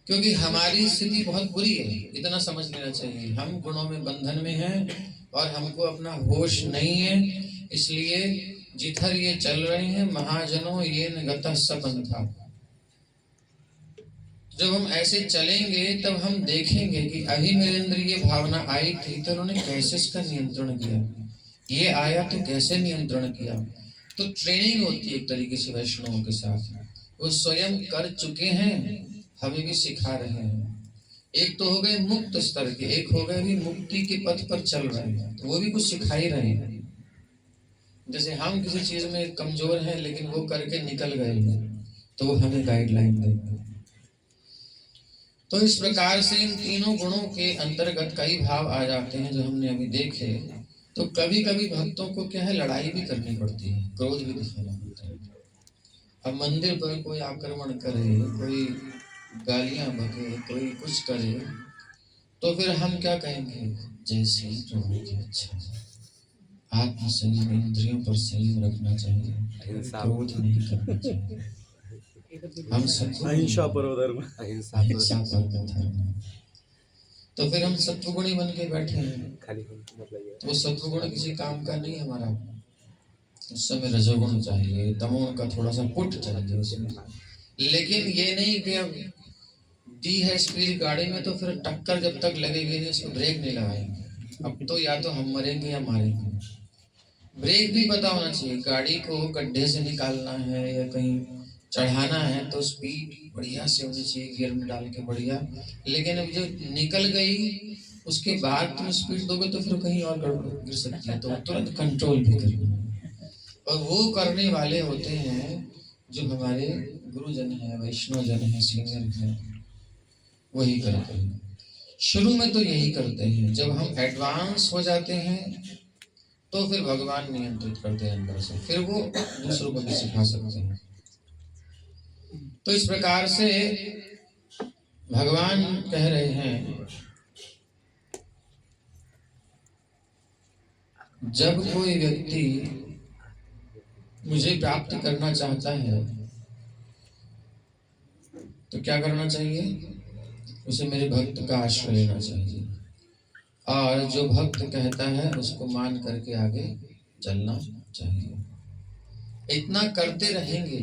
A: क्योंकि हमारी स्थिति बहुत बुरी है, इतना समझ लेना चाहिए। हम गुणों में बंधन में हैं और हमको अपना होश नहीं है। इसलिए जिधर ये चल रहे हैं महाजनों ये गतः सबंधा। जब हम ऐसे चलेंगे तब हम देखेंगे कि अभी मेरे अंदर ये भावना आई थी तो उन्होंने कैसे इसका नियंत्रण किया, ये आया तो कैसे नियंत्रण किया। तो ट्रेनिंग होती है एक तरीके से वैष्णवों के साथ, वो स्वयं कर चुके हैं, हमें भी सिखा रहे हैं। एक तो हो गए मुक्त स्तर के, एक हो गए भी मुक्ति के पथ पर चल रहे हैं, तो वो भी कुछ सिखा ही रहे हैं। जैसे हम किसी चीज में कमजोर हैं लेकिन वो करके निकल गए हैं, तो वो हमें गाइडलाइन देंगे। तो इस प्रकार से इन तीनों गुणों के अंतर्गत कई भाव आ जाते हैं जो हमने अभी देखे। तो कभी कभी भक्तों को क्या है, लड़ाई भी करनी पड़ती है, क्रोध भी दिखाना पड़ता है। अब मंदिर पर कोई आक्रमण करे, कोई गालियां बके, कोई कुछ करे, तो फिर हम क्या कहेंगे, जैसे ही प्रभु की अच्छा है। आत्म संयम, इंद्रियों पर संयम रखना चाहिए, क्रोध नहीं करना चाहिए। हम सब
B: अहिंसा परमो धर्म।
A: अहिंसा परमो धर्म। तो फिर हम सत्वगुणी बन के बैठे हैं, तो वो सत्वगुण किसी काम का नहीं हमारा। उस समय रजोगुण चाहिए, तमोगुण का थोड़ा सा पुट चाहिए उसमें। लेकिन ये नहीं कि अब दी है स्पीड गाड़ी में तो फिर टक्कर जब तक लगेगी नहीं उसको ब्रेक नहीं लगाएंगे। अब तो या तो हम मरेंगे या मारेंगे। ब्रेक भी पता होना चाहिए, गाड़ी को गड्ढे से निकालना है या कहीं चढ़ाना है तो स्पीड बढ़िया से होनी चाहिए, गियर में डाल के बढ़िया। लेकिन अब जो निकल गई उसके बाद तुम स्पीड दोगे तो फिर कहीं और गड़बड़ गिर सकती है, तो तुरंत कंट्रोल भी करना है। और वो करने वाले होते हैं जो हमारे गुरुजन हैं, वैष्णव जन हैं, सीनियर हैं, वही करते हैं। शुरू में तो यही करते हैं, जब हम एडवांस हो जाते हैं तो फिर भगवान नियंत्रित करते हैं अंदर से, फिर वो दूसरों को भी सिखा सकते हैं। तो इस प्रकार से भगवान कह रहे हैं, जब कोई व्यक्ति मुझे प्राप्त करना चाहता है तो क्या करना चाहिए, उसे मेरे भक्त का आश्रय लेना चाहिए। और जो भक्त कहता है उसको मान करके आगे चलना चाहिए। इतना करते रहेंगे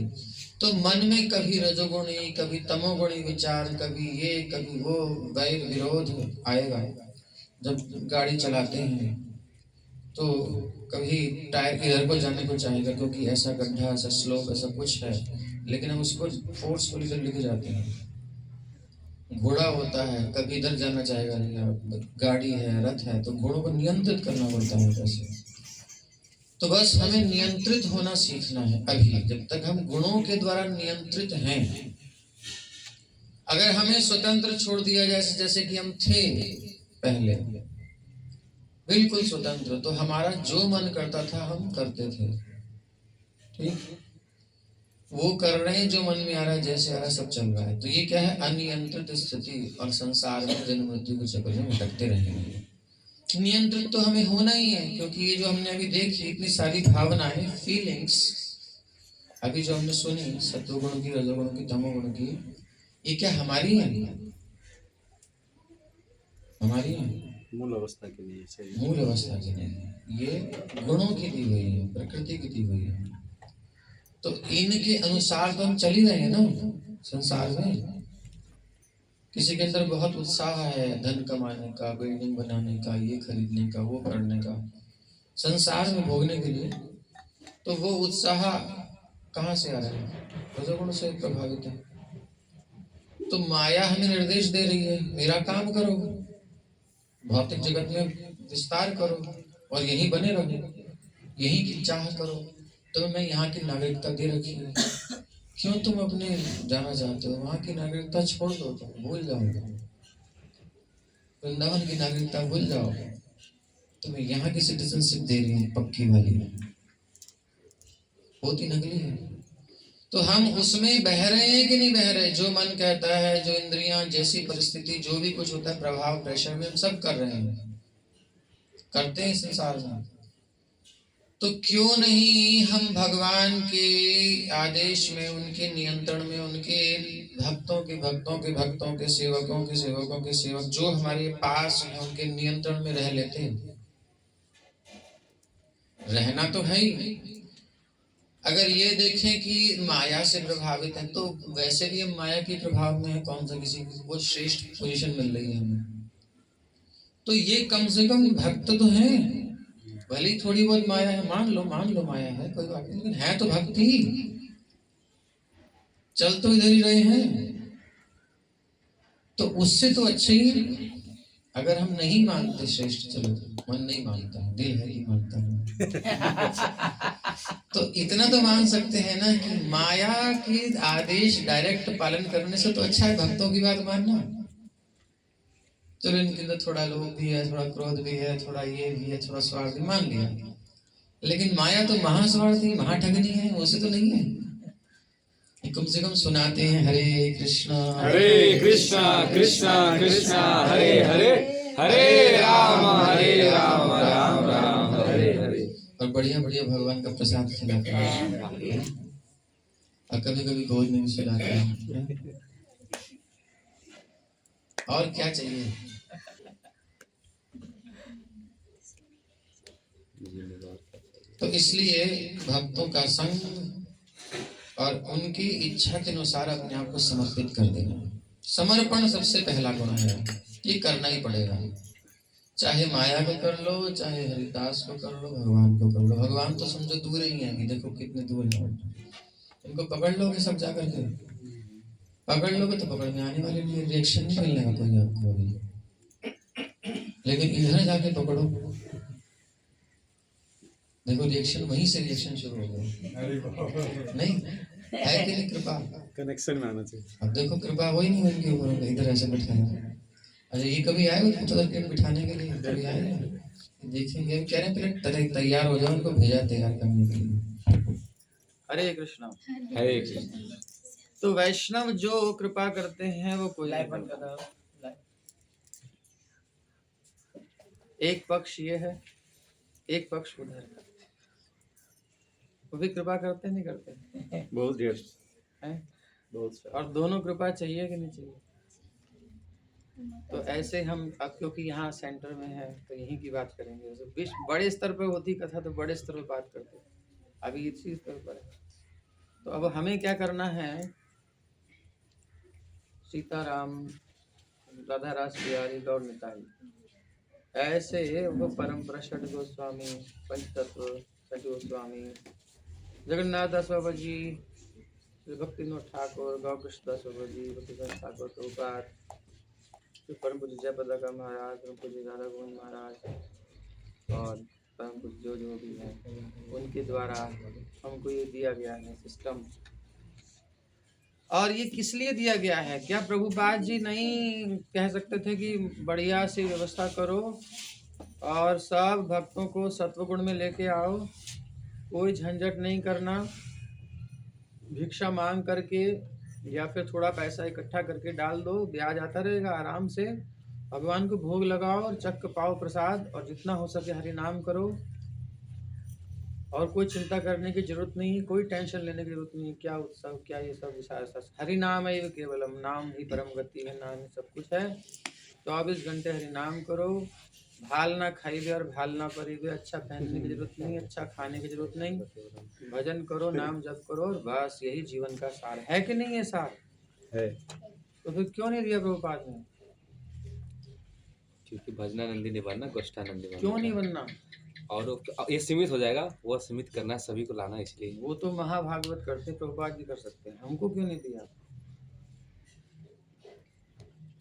A: तो मन में कभी रजोगुणी, कभी तमोगुणी विचार, कभी ये कभी वो, वैर विरोध आएगा। जब गाड़ी चलाते हैं तो कभी टायर इधर को जाने को चाहेगा क्योंकि ऐसा गड्ढा, ऐसा स्लोप, ऐसा कुछ है, लेकिन हम उसको फोर्सफुली इधर लेके जाते हैं। घोड़ा होता है, कभी इधर जाना चाहेगा, गाड़ी है, रथ है, तो घोड़ों को नियंत्रित करना पड़ता है कैसे। तो बस हमें नियंत्रित होना सीखना है अभी, जब तक हम गुणों के द्वारा नियंत्रित हैं। अगर हमें स्वतंत्र छोड़ दिया जाए, जैसे कि हम थे पहले बिल्कुल स्वतंत्र, तो हमारा जो मन करता था हम करते थे, ठीक। वो कर रहे हैं जो मन में आ रहा है, जैसे आ रहा है सब चल रहा है। तो ये क्या है, अनियंत्रित स्थिति, और संसार में जन्म मृत्यु के चक्कर में भटकते रहेंगे। नियंत्रित तो हमें होना ही है, क्योंकि ये जो हमने अभी देखी इतनी सारी भावनाएं, फीलिंग्स अभी जो हमने सुनी, सत्वगुण की, रजोगुण की, तमोगुण की, ये क्या हमारी है, हमारी है,
B: मूल अवस्था के लिए चाहिए,
A: मूल अवस्था की नहीं, ये गुणों की दी हुई है, प्रकृति की दी हुई है। तो इनके अनुसार तो हम चल ही रहे हैं ना संसार में। किसी के अंदर बहुत उत्साह है धन कमाने का, बिल्डिंग बनाने का, ये खरीदने का, वो करने का, संसार में भोगने के लिए, तो वो उत्साह कहाँ से आ रहा है, रजोगुण से प्रभावित है। तो माया हमें निर्देश दे रही है, मेरा काम करो, भौतिक जगत में विस्तार करो और यही बने रहो, यही की चाह करो। तो मैं यहाँ की नागरिकता दे रखी है, क्यों तुम अपने जाना चाहते हो? वहां की नागरिकता छोड़ दो, तुम भूल जाओगे। वृंदावन की नागरिकता भूल जाओ। तुम्हें यहाँ की सिटीजनशिप दे रही हूँ, पक्की वाली, होती नकली है। तो हम उसमें बह रहे हैं कि नहीं बह रहे? जो मन कहता है, जो इंद्रियां, जैसी परिस्थिति, जो भी कुछ होता है, प्रभाव, प्रेशर में हम सब कर रहे हैं, करते हैं संसार में। तो क्यों नहीं हम भगवान के आदेश में, उनके नियंत्रण में, उनके भक्तों के भक्तों के भक्तों के सेवकों के सेवकों के सेवक जो हमारे पास हैं, उनके नियंत्रण में रह लेते? रहना तो है ही। अगर ये देखें कि माया से प्रभावित है, तो वैसे भी हम माया के प्रभाव में है, कौन सा किसी को बहुत श्रेष्ठ पोजीशन मिल रही है हमें। तो ये कम से कम भक्त तो हैं, भले ही थोड़ी बहुत माया है, मान लो माया है, कोई बात नहीं, लेकिन है तो भक्त ही, चल तो इधर ही रहे हैं। तो उससे तो अच्छे ही। अगर हम नहीं मानते श्रेष्ठ, चलो मन नहीं मानता, दिल है ही मानता है। तो इतना तो मान सकते हैं ना कि माया की आदेश डायरेक्ट पालन करने से तो अच्छा है भक्तों की बात मानना। चलो इनके अंदर थोड़ा लोभ भी है, थोड़ा क्रोध भी है, थोड़ा ये भी है, थोड़ा स्वार्थ भी, मान लिया। लेकिन माया तो महास्वार्थी, महाठगनी है, उसे तो नहीं है। कम से कम सुनाते हैं हरे कृष्णा
B: कृष्णा कृष्णा कृष्णा हरे हरे, हरे राम राम राम हरे हरे।
A: और बढ़िया बढ़िया भगवान का प्रसाद खिलाते हैं, और कभी कभी गोद में भी सुलाते हैं। और क्या चाहिए? तो इसलिए भक्तों का संग और उनकी इच्छा के अनुसार अपने आप को समर्पित कर देना, समर्पण सबसे पहला गुण है। ये करना ही पड़ेगा, चाहे माया को कर लो, चाहे हरिदास को कर लो, भगवान को कर लो। भगवान तो समझो दूर ही है, देखो कितने दूर है। इनको पकड़ लोगे सब जाकर के, पकड़ लोगे तो पकड़ में आने वाले लिए रिएक्शन नहीं मिलेगा कोई आपको अभी। लेकिन इधर जाके पकड़ो, देखो रिएक्शन, वहीं से रिएक्शन शुरू हो गया। नहीं है कि नहीं? कृपा
B: कनेक्शन में आना चाहिए।
A: अब देखो कृपा हो ही नहीं उनके ऊपर, इधर ऐसे बैठाया। अच्छा ये कभी आए उधर के बिठाने के लिए? कभी आए? देखेंगे, कह रहे हैं पहले तैयार हो जाओ, उनको भेजा तैयार करने के लिए। हरे कृष्णा।
B: हरे कृष्णा।
A: तो वैष्णव जो कृपा करते हैं वो कोई नहीं करता। एक पक्ष ये है, एक पक्ष उधर है। वो भी कृपा करते नहीं करते?
B: बहुत ढेर
A: हैं?
B: बहुत।
A: और दोनों कृपा चाहिए कि नहीं चाहिए? तो ऐसे हम अब क्योंकि यहाँ सेंटर में है तो यहीं की बात करेंगे। विश्व बड़े स्तर पर होती कथा तो बड़े स्तर पर बात करते, अभी इसी स्तर पर है। तो अब हमें क्या करना है? सीताराम, राधा रास बिहारी, गौर निताई, ऐसे वो परम षड गोस्वामी, पंचतत्व षड गोस्वामी, जगन्नाथ दास बाबा जी, भक्तिनाथ ठाकुर, गौकृष्ण दास बाबा जी, भक्तिनाथ ठाकुर प्रभुपाद, परम पूज्य जयप्रदा का महाराज, परम पूज्य राधा गोविंद महाराज, और परम पूज्य जो भी हैं, उनके द्वारा हमको ये दिया गया है सिस्टम। और ये किस लिए दिया गया है? क्या प्रभुपाद जी नहीं कह सकते थे कि बढ़िया सी व्यवस्था करो और सब भक्तों को सत्वगुण में लेके आओ, कोई झंझट नहीं करना, भिक्षा मांग करके या फिर थोड़ा पैसा इकट्ठा करके डाल दो, ब्याज आता रहेगा, आराम से भगवान को भोग लगाओ और चक्क पाओ प्रसाद, और जितना हो सके हरि नाम करो, और कोई चिंता करने की जरूरत नहीं, कोई टेंशन लेने की जरूरत नहीं। क्या उत्सव, क्या ये सब विचार, हरि नाम है केवलम, नाम ही परम गति है, नाम ही सब कुछ है। 24 घंटे हरि नाम करो, भाल ना खाइबे और भाल ना परिबे, अच्छा पहनने की जरूरत नहीं, अच्छा खाने की जरूरत नहीं, भजन करो, नाम जप करो, और बस यही जीवन का सार है कि नहीं? है सार
B: है।
A: तो फिर क्यों नहीं दिया प्रभुपाद ने?
B: क्योंकि भजनानंदी नहीं बनना, गोष्ठानंदी बनना।
A: क्यों नहीं बनना?
B: और ये सीमित हो जाएगा, वो सीमित करना है, सभी को लाना, इसलिए।
A: वो तो महाभागवत करते, प्रभुपाद जी कर सकते हैं, हमको क्यों नहीं दिया?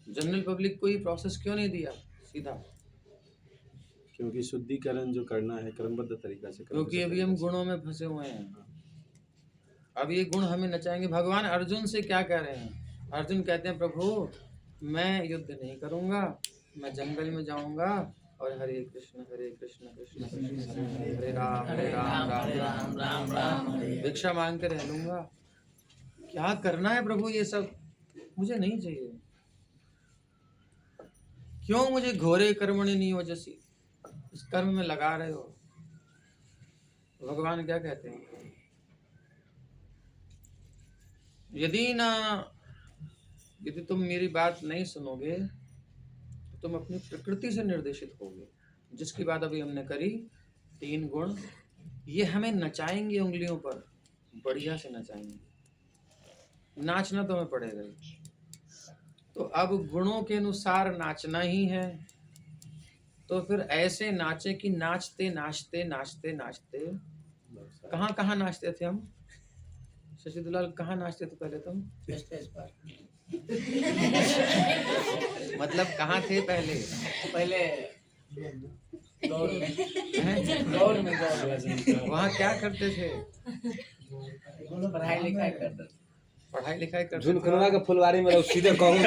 A: जनरल पब्लिक को ये प्रोसेस क्यों नहीं दिया सीधा?
B: क्योंकि शुद्धिकरण जो करना है क्रमबद्ध तरीका से,
A: क्योंकि अभी हम गुणों में फंसे हुए हैं। अब ये गुण हमें नचाएंगे। भगवान अर्जुन से क्या कह रहे हैं? अर्जुन कहते हैं प्रभु मैं युद्ध नहीं करूंगा, मैं जंगल में जाऊंगा और हरे कृष्ण कृष्ण कृष्ण कृष्ण हरे हरे, हरे राम राम राम राम राम भिक्षा मांग के रह लूंगा। क्या करना है प्रभु ये सब? मुझे नहीं चाहिए। क्यों मुझे घोरे कर्मणि नियोजसी, इस कर्म में लगा रहे हो? भगवान क्या कहते हैं? यदि तुम मेरी बात नहीं सुनोगे तो तुम अपनी प्रकृति से निर्देशित होगे, जिसकी बात अभी हमने करी। 3 गुण ये हमें नचाएंगे, उंगलियों पर बढ़िया से नचाएंगे। नाचना तो हमें पड़ेगा ही। तो अब गुणों के अनुसार नाचना ही है, तो फिर ऐसे नाचे कि नाचते नाचते नाचते नाचते कहाँ कहाँ नाचते थे हम? शशि दुलाल कहाँ नाचते थे पहले तुम? मतलब कहाँ थे पहले?
C: गौर में
A: वहाँ क्या करते थे?
C: पढ़ाई लिखाई करते थे।
A: पढ़ाई लिखाई करते
B: झुनझुनवा के फुलवारी में सीधे कहूँ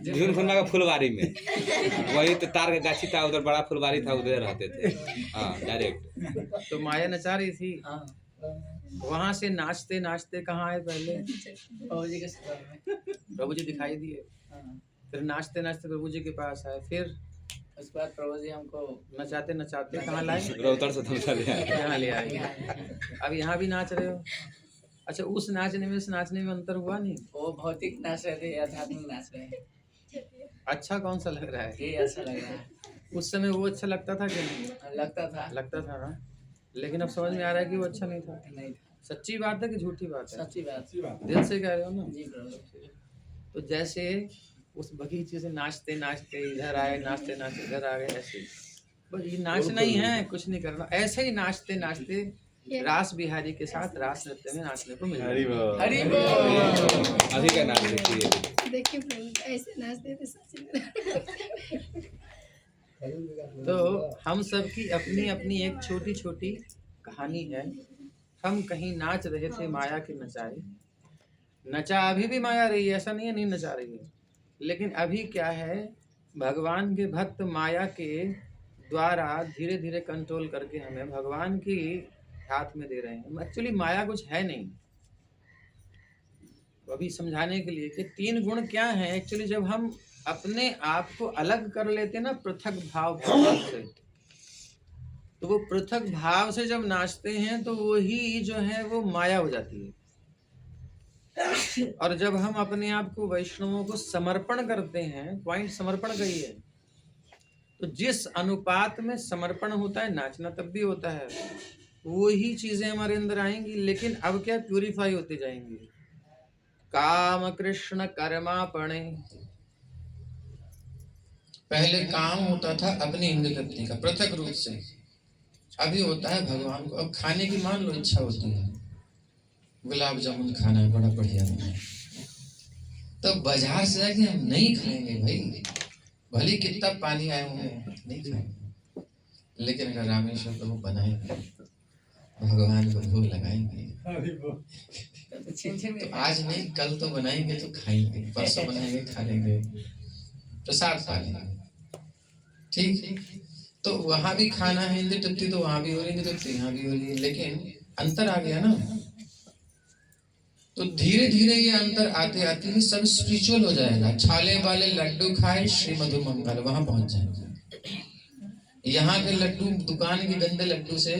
B: झुनझुनवा के फुलवारी में वही तो तार का गाछी था, उधर बड़ा फुलवारी था, उधर रहते थे। हाँ डायरेक्ट।
A: तो माया नचा रही थी। वहां से नाचते नाचते कहाँ आए पहले? प्रभु जी दिखाई दिए। फिर नाचते नाचते प्रभु जी के पास आए। फिर
C: उसके बाद प्रभु जी हमको
A: नचाते नचाते कहाँ लाए?
B: रौतर से तमसा ले आए।
A: यहाँ ले आए। अब यहाँ भी नाच रहे हो। अच्छा, उस नाचने में इस नाचने में अंतर हुआ नहीं?
C: वो भौतिक नाच रहे थे, आध्यात्मिक नाच रहे हैं।
A: अच्छा कौन सा लग रहा है?
C: ये अच्छा लग रहा है।
A: उस समय वो अच्छा लगता था कि नहीं?
C: लगता था
A: ना। लेकिन अब समझ में आ रहा है कि वो अच्छा नहीं था।
C: नहीं था।
A: सच्ची बात है कि झूठी बात है?
C: सच्ची बात।
A: दिल से कह रहे हो ना?
C: जी प्रभु।
A: तो जैसे उस बगीचे से नाचते नाचते इधर आए, नाचते नाचते इधर आ गए, ऐसे बस ये नाचना ही है, कुछ नहीं करना। ऐसे ही नाचते नाचते रास बिहारी के साथ रास नृत्य में नाचने को मिला।
B: हरि बोल।
C: हरि बोल।
B: अभी का नाच देखिए।
D: देखिए प्रभु ऐसे नाचते थे सच में।
A: तो हम सबकी अपनी अपनी एक छोटी छोटी कहानी है। हम कहीं नाच रहे थे, माया के नचाए। नचा अभी भी माया रही है, ऐसा नहीं है नहीं नचा रही है। लेकिन अभी क्या है, भगवान के भक्त माया के द्वारा धीरे धीरे कंट्रोल करके हमें भगवान की हाथ में दे रहे हैं। एक्चुअली माया कुछ है नहीं। तो अभी समझाने के लिए कि 3 गुण क्या हैं। एक्चुअली जब हम अपने आप को अलग कर लेते हैं ना पृथक भाव से, तो वो पृथक भाव से जब नाचते हैं तो वही जो है वो माया हो जाती है। और जब हम अपने आप को वैष्णवों को समर्पण करते हैं, पॉइंट समर्पण का ही है, तो जिस अनुपात में समर्पण होता है नाचना तब भी होता है। वही चीजें हमारे अंदर आएंगी, लेकिन अब क्या प्यूरिफाई होते जाएंगी। काम कृष्ण कर्मापणे। पहले काम होता था अपनी इंद्र तृप्ति का पृथक रूप से, अभी होता है भगवान को। अब खाने की मान लो इच्छा होती है, गुलाब जामुन खाना है, बड़ा बढ़िया बना है, तो बाजार से जाके हम नहीं खाएंगे भाई, भले कितना पानी आए होंगे नहीं खाएंगे। लेकिन अगर रामेश्वर प्रभु बनाएंगे, भगवान को भोग लगाएंगे, तो आज नहीं कल तो बनाएंगे तो खाएंगे, परसों बनाएंगे खा लेंगे, प्रसाद खा लेंगे। ठीक, तो वहां भी खाना है इंद्र तृप्ति, तो वहां भी हो रही है, इंद्र तृप्ति यहाँ भी हो रही है, लेकिन अंतर आ गया ना। तो धीरे धीरे ये अंतर आते आते ही सब स्पिरिचुअल हो जाएगा। छाले वाले लड्डू खाए श्री मधु मंगल, वहां पहुंच जाएंगे। यहाँ के लड्डू, दुकान के गंदे लड्डू से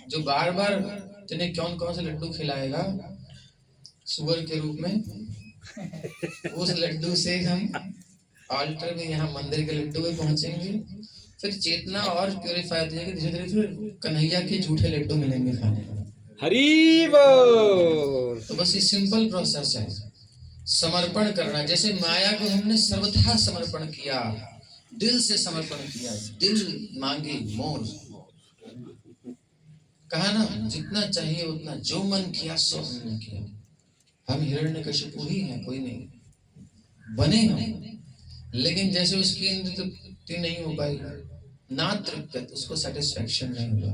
A: जो बार बार तुम्हें कौन कौन से लड्डू खिलाएगा सुअर के रूप में, उस लड्डू से हम ऑल्टर में, यहाँ मंदिर के लड्डू में पहुंचेंगे। फिर चेतना और प्यूरिफाई हो जाएगी, धीरे धीरे फिर कन्हैया के झूठे लड्डू मिलेंगे खाने को।
B: हरि बोल।
A: तो बस ये सिंपल प्रोसेस है, समर्पण करना। जैसे माया को हमने सर्वथा समर्पण किया, दिल से समर्पण किया, दिल मांगे मोर, कहा ना जितना चाहिए उतना, जो मन किया सो हमने किया। हम हिरण्यकशिपु ही हैं, कोई नहीं बने हम। लेकिन जैसे उसकी इंद्र तृप्ति नहीं हो पाई, ना तृप्त, उसको सेटिस्फेक्शन नहीं हुआ।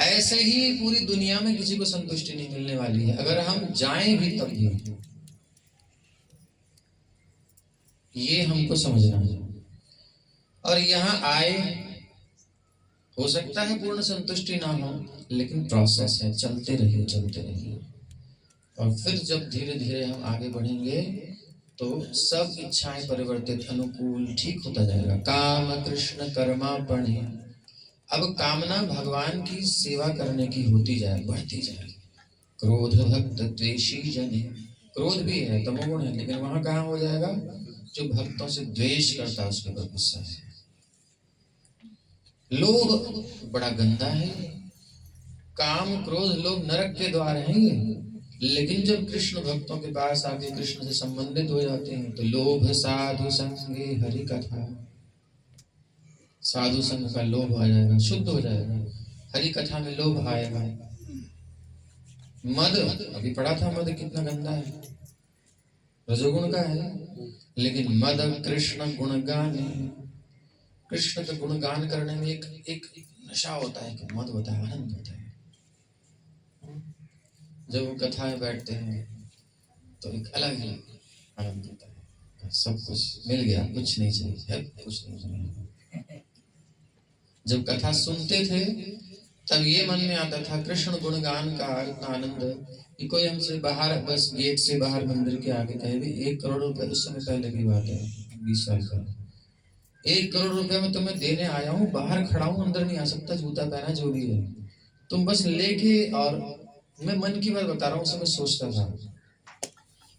A: ऐसे ही पूरी दुनिया में किसी को संतुष्टि नहीं मिलने वाली है, अगर हम जाएं भी तब भी। ये हमको समझना है। और यहाँ आए, हो सकता है पूर्ण संतुष्टि ना हो, लेकिन प्रोसेस है, चलते रहिए चलते रहिए। और फिर जब धीरे धीरे हम आगे बढ़ेंगे तो सब इच्छाएं परिवर्तित, अनुकूल, ठीक होता जाएगा। काम कृष्ण कर्मापणे, अब कामना भगवान की सेवा करने की होती जाए, बढ़ती जाए। क्रोध भक्त द्वेषी जने, क्रोध भी है, तमोगुण है, लेकिन वहां कहाँ हो जाएगा? जो भक्तों से द्वेष करता है उसके ऊपर गुस्सा है। लोभ बड़ा गंदा है, काम क्रोध लोग नरक के द्वार हैं ये। लेकिन जब कृष्ण भक्तों के पास आके कृष्ण से संबंधित हो जाते हैं तो लोभ साधु संगे हरि कथा, साधु संग का लोभ आ जाएगा, शुद्ध हो जाएगा। हरि कथा में लोभ आएगा। मद, अभी पढ़ा था, मद कितना गंदा है, रजोगुण का है। लेकिन मद कृष्ण गुणगान, कृष्ण का गुणगान करने में एक नशा होता है, कि मद होता है, आनंद होता है। जब वो कथा में बैठते हैं तो एक अलग ही आनंद होता है, सब कुछ मिल गया, कुछ नहीं चाहिए, कुछ नहीं चाहिए। जब कथा सुनते थे तब ये मन में आता था कृष्ण गुणगान का इतना आनंद कि कोई हमसे बाहर, बस गेट से बाहर मंदिर के आगे कहे भी 1 करोड़ रुपए, उस समय पहले की बात है, 20 साल पहले, 1 करोड़ रुपए में तुम्हें देने आया हूँ, बाहर खड़ा हूँ, अंदर नहीं आ सकता, जूता पहना जो भी है, तुम बस लेके, और मैं मन की बात बता रहा हूँ, मैं सोचता था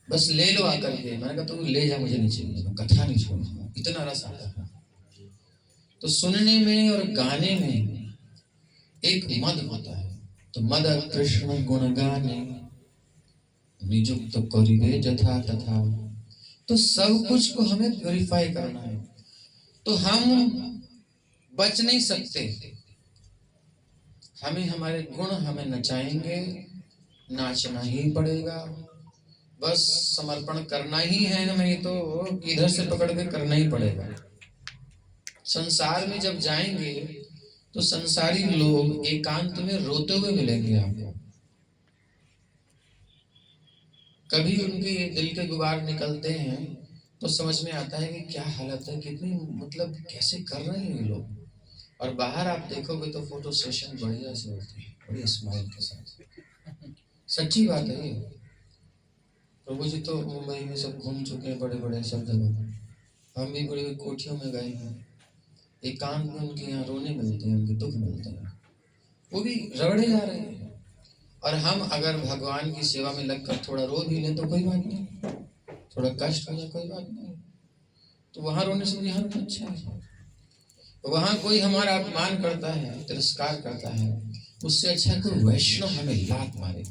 A: बस ले लो आकर के। मैंने कहा तुम ले जा, मुझे नहीं चाहिए, मैं कथा नहीं छोड़ूंगा, इतना रस आता था। तो सुनने में और गाने में एक मद होता है। तो मद कृष्ण गुण गाने निजुक्त करिबे जथा तथा। तो सब कुछ को हमें प्योरीफाई करना है, तो हम बच नहीं सकते। हमें हमारे गुण हमें नचाएंगे, नाचना ही पड़ेगा, बस समर्पण करना ही है हमें, तो इधर से पकड़ के करना ही पड़ेगा। संसार में जब जाएंगे तो संसारी लोग एकांत में रोते हुए मिलेंगे आपको। कभी उनके दिल के गुबार निकलते हैं तो समझ में आता है कि क्या हालत है, कितनी मतलब कैसे कर रहे हैं ये लोग। और बाहर आप देखोगे तो फोटो सेशन बढ़िया से होते हैं, बड़ी स्माइल के साथ। सच्ची बात है ये। प्रभु जी तो मुंबई में सब घूम चुके हैं, बड़े बड़े सब जगह। हम भी बड़ी कोठियों में गए हैं, एकांत में उनके यहाँ रोने मिलते हैं, उनके दुख मिलते हैं, वो भी रगड़े जा रहे हैं। और हम अगर भगवान की सेवा में लगकर थोड़ा रो भी लें तो कोई बात नहीं, थोड़ा कष्ट हो जाए कोई बात नहीं, तो वहां रोने से यहाँ रोना अच्छा है। वहां कोई हमारा अपमान करता है, तिरस्कार करता है, उससे अच्छा कोई वैष्णव हमें लात मारे,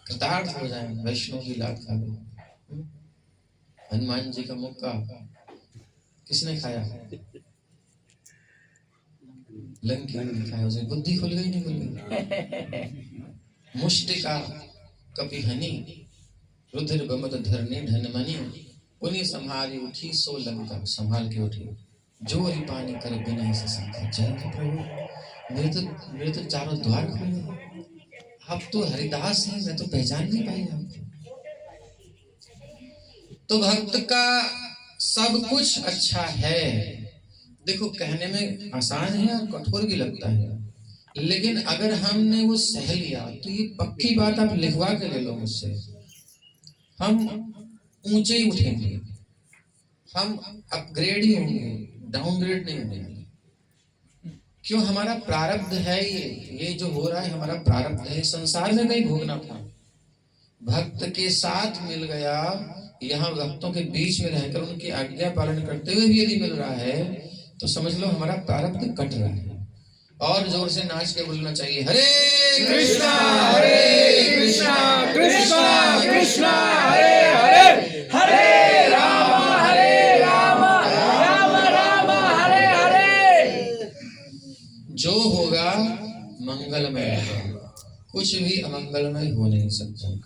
A: कृतार्थ हो जाए, वैष्णव की लात खा लो। हनुमान जी का मुक्का किसने खाया? लंकी ने खाया, उसे बुद्धि खुल गई, नहीं खुल गई? मुष्टिका कपिहनी रुधिर बमत धरनी धनमणि, उन्हें संभाली उठी सो लंका, संभाल के उठी, जो हरि पानी कर बिना से संका। जय प्रभु, मेरे तो चारों द्वार खुल गए, आप तो हरिदास हैं, मैं तो पहचान नहीं पाई आपको। तो भक्त का सब कुछ अच्छा है। देखो कहने में आसान है और कठोर भी लगता है, लेकिन अगर हमने वो सह लिया तो ये पक्की बात आप लिखवा के ले लो मुझसे, हम ऊंचे ही उठेंगे, हम अपग्रेड ही होंगे, डाउनग्रेड नहीं होंगे। क्यों? हमारा प्रारब्ध है ये जो हो रहा है हमारा प्रारब्ध है, संसार में नहीं भोगना था। भक्त के साथ मिल गया, यहाँ भक्तों के बीच में रहकर उनकी आज्ञा पालन करते हुए भी यदि मिल रहा है तो समझ लो हमारा प्रारब्ध कट रहा है। और जोर से नाच के बोलना चाहिए, हरे कृष्णा कृष्णा कृष्णा हरे हरे, हरे राम राम राम हरे हरे। जो होगा मंगलमय होगा, कुछ भी अमंगलमय हो नहीं सकता।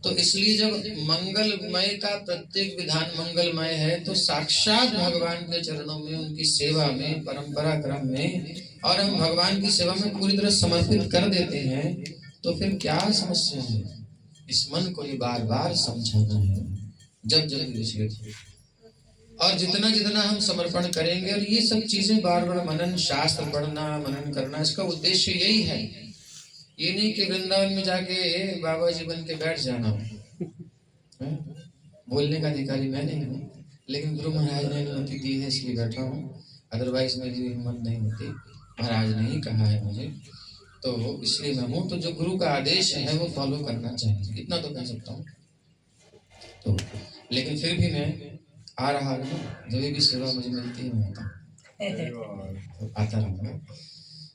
A: तो इसलिए जब मंगलमय का प्रत्येक विधान मंगलमय है तो साक्षात भगवान के चरणों में, उनकी सेवा में, परंपरा क्रम में और हम भगवान की सेवा में पूरी तरह समर्पित कर देते हैं, तो फिर क्या समस्या है? इस मन को ही बार बार समझाना है जब जब विचलित हो। और जितना जितना हम समर्पण करेंगे, और ये सब चीजें बार बार मनन, शास्त्र पढ़ना, मनन करना, इसका उद्देश्य यही है। ये नहीं कि वृंदावन में जाके बाबा जी बन के बैठ जाना। बोलने का अधिकारी मैं नहीं हूँ, लेकिन गुरु महाराज ने अनुमति दी है इसलिए बैठा हूँ, अदरवाइज मेरी हिम्मत नहीं होती। महाराज ने ही कहा है मुझे, तो इसलिए मैं हूँ। तो जो गुरु का आदेश है वो फॉलो करना चाहिए, इतना तो कह सकता हूँ। तो लेकिन फिर भी मैं आ रहा हूँ, जब भी सेवा मुझे मिलती है मैं आता रहूँगा।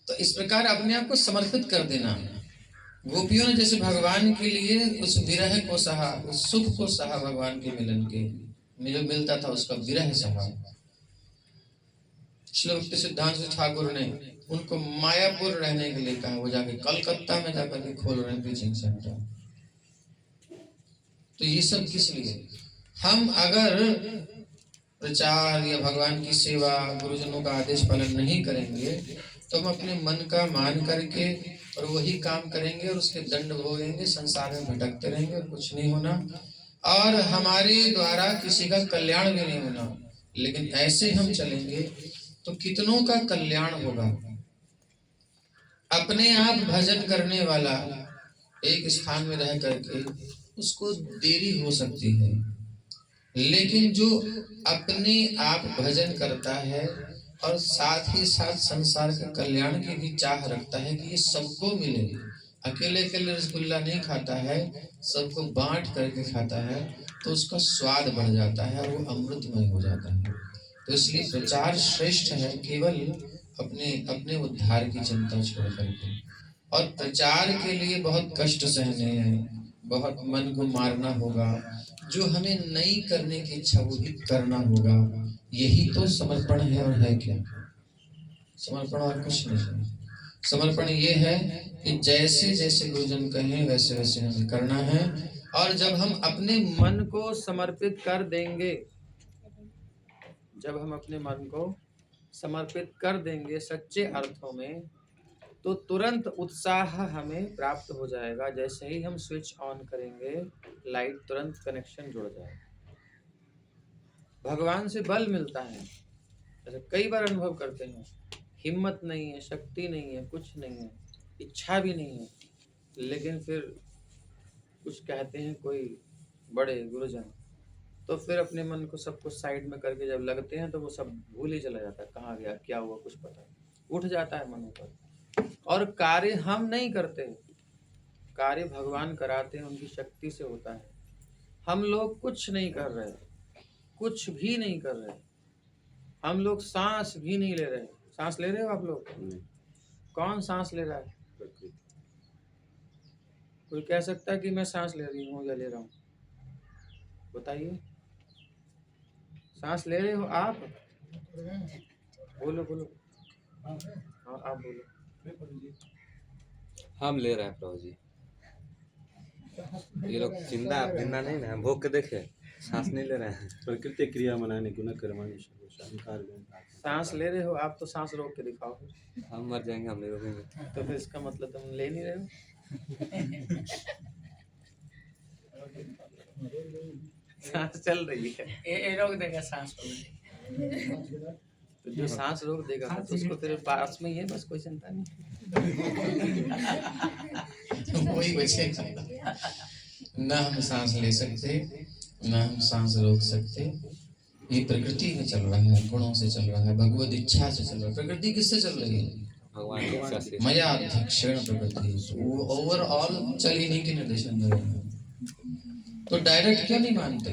A: तो इस प्रकार अपने आप को समर्पित कर देना। गोपियों ने जैसे भगवान के लिए उस विरह को सहा, उस सुख को सहा, भगवान के मिलन के जो मिलता था उसका विरह सहा। श्री भक्ति सिद्धांत ठाकुर ने उनको मायापुर रहने के लिए कहा, वो जाके कलकत्ता में जाकर के खोल रहे प्रीचिंग सेंटर। तो ये सब किस लिए? हम अगर प्रचार या भगवान की सेवा, गुरुजनों का आदेश पालन नहीं करेंगे, तो हम अपने मन का मान करके और वही काम करेंगे और उसके दंड भोगेंगे, संसार में भटकते रहेंगे और कुछ नहीं होना, और हमारे द्वारा किसी का कल्याण भी नहीं होना। लेकिन ऐसे हम चलेंगे तो कितनों का कल्याण होगा। अपने आप भजन करने वाला एक स्थान में रह करके उसको देरी हो सकती है, लेकिन जो अपने आप भजन करता है और साथ ही साथ संसार के कल्याण की भी चाह रखता है कि ये सबको मिले, अकेले अकेले रसगुल्ला नहीं खाता है, सबको बांट करके खाता है, तो उसका स्वाद बढ़ जाता है और वो अमृतमय हो जाता है। तो इसलिए प्रचार श्रेष्ठ है, केवल अपने अपने उद्धार की चिंता छोड़ करके। और प्रचार के लिए बहुत कष्ट सहने हैं, बहुत मन को मारना होगा, जो हमें नहीं करने की इच्छा वो भी करना होगा। यही तो समर्पण है। और है क्या समर्पण? और कुछ नहीं है। समर्पण ये है कि जैसे जैसे गुरुजन कहें वैसे वैसे हमें करना है। और जब हम अपने मन को समर्पित कर देंगे, जब हम अपने मन को समर्पित कर देंगे सच्चे अर्थों में, तो तुरंत उत्साह हमें प्राप्त हो जाएगा। जैसे ही हम स्विच ऑन करेंगे, लाइट तुरंत कनेक्शन जुड़ जाएगा। भगवान से बल मिलता है। जैसे कई बार अनुभव करते हैं, हिम्मत नहीं है, शक्ति नहीं है, कुछ नहीं है, इच्छा भी नहीं है, लेकिन फिर कुछ कहते हैं कोई बड़े गुरुजन, तो फिर अपने मन को सब कुछ साइड में करके जब लगते हैं तो वो सब भूल ही चला जाता है, कहाँ गया, क्या हुआ, कुछ पता नहीं। उठ जाता है मन ऊपर। और कार्य हम नहीं करते, कार्य भगवान कराते हैं, उनकी शक्ति से होता है। हम लोग कुछ नहीं कर रहे, कुछ भी नहीं कर रहे। हम लोग सांस भी नहीं ले रहे। सांस ले रहे हो आप लोग? कौन सांस ले रहा है? कोई कह सकता है कि मैं सांस ले रही हूँ या ले रहा हूँ? बताइए, सांस ले रहे हो आप? बोलो बोलो। हाँ आप बोलो।
B: हम ले रहे हैं प्रभु जी। ये लोग जिंदा जिंदा नहीं ना, भोग के देखे, सांस नहीं ले रहे हैं।
E: प्रकृति क्रिया मनाने गुना कर्माणि शंकर।
A: सांस ले रहे हो आप, तो सांस रोक के दिखाओ।
B: हम मर जाएंगे, हम नहीं रोकेंगे।
A: तो फिर इसका मतलब तुम ले नहीं रहे हो। सांस चल रही है,
C: ये रोक देगा सांस को।
A: तो जो सांस रोक देगा तो उसको फिर पास में ही है, बस कोई चिंता नहीं। वही बचेगा। ना हम सांस ले सकते, ना हम सांस रोक सकते। ये प्रकृति में चल रहा है, गुणों से चल रहा है, भगवत इच्छा से चल रहा है। प्रकृति किससे चल रही है?
B: भगवान की इच्छा से।
A: मया अध्यक्षेण प्रकृति। वो ओवरऑल चल ही नहीं के निर्देशन दे रहे हैं। तो डायरेक्ट क्यों नहीं मानते?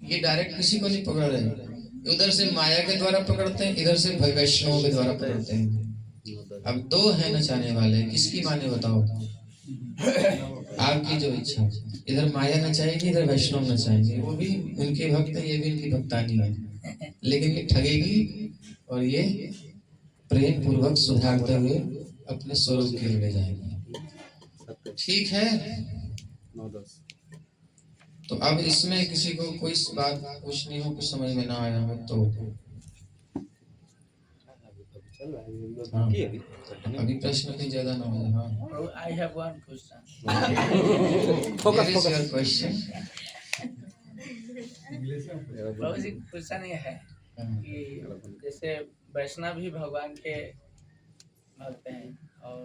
A: ये डायरेक्ट किसी को नहीं पकड़ रहे, उधर से माया के द्वारा पकड़ते हैं, इधर से वैष्णव के द्वारा पकड़ते हैं। अब दो हैं नचाने वाले, किसकी माने बताओ? आपकी जो इच्छा, इधर माया नचाएगी, इधर वैष्णव नचाएंगे। वो भी उनके भक्त है, ये भी उनकी भक्तानी है, लेकिन ये ठगेगी और ये प्रेम पूर्वक सुधारते हुए अपने स्वरूप के लिए जाएगी। ठीक है।
E: 9-10।
A: तो अब इसमें किसी को कोई बात पूछनी हो, कुछ समझ में ना आया हो तो
B: चल रहा है ये लोग
A: हाँ।
B: बाकी है अभी
A: अभी प्रश्न भी ज्यादा ना हो। हाँ
C: Bro, I have one question.
B: Focus
A: Here is your
B: focus
A: question.
C: बाबू जी क्वेश्चन ये है
A: हाँ।
C: कि जैसे वैष्णव भी भगवान के भक्त हैं और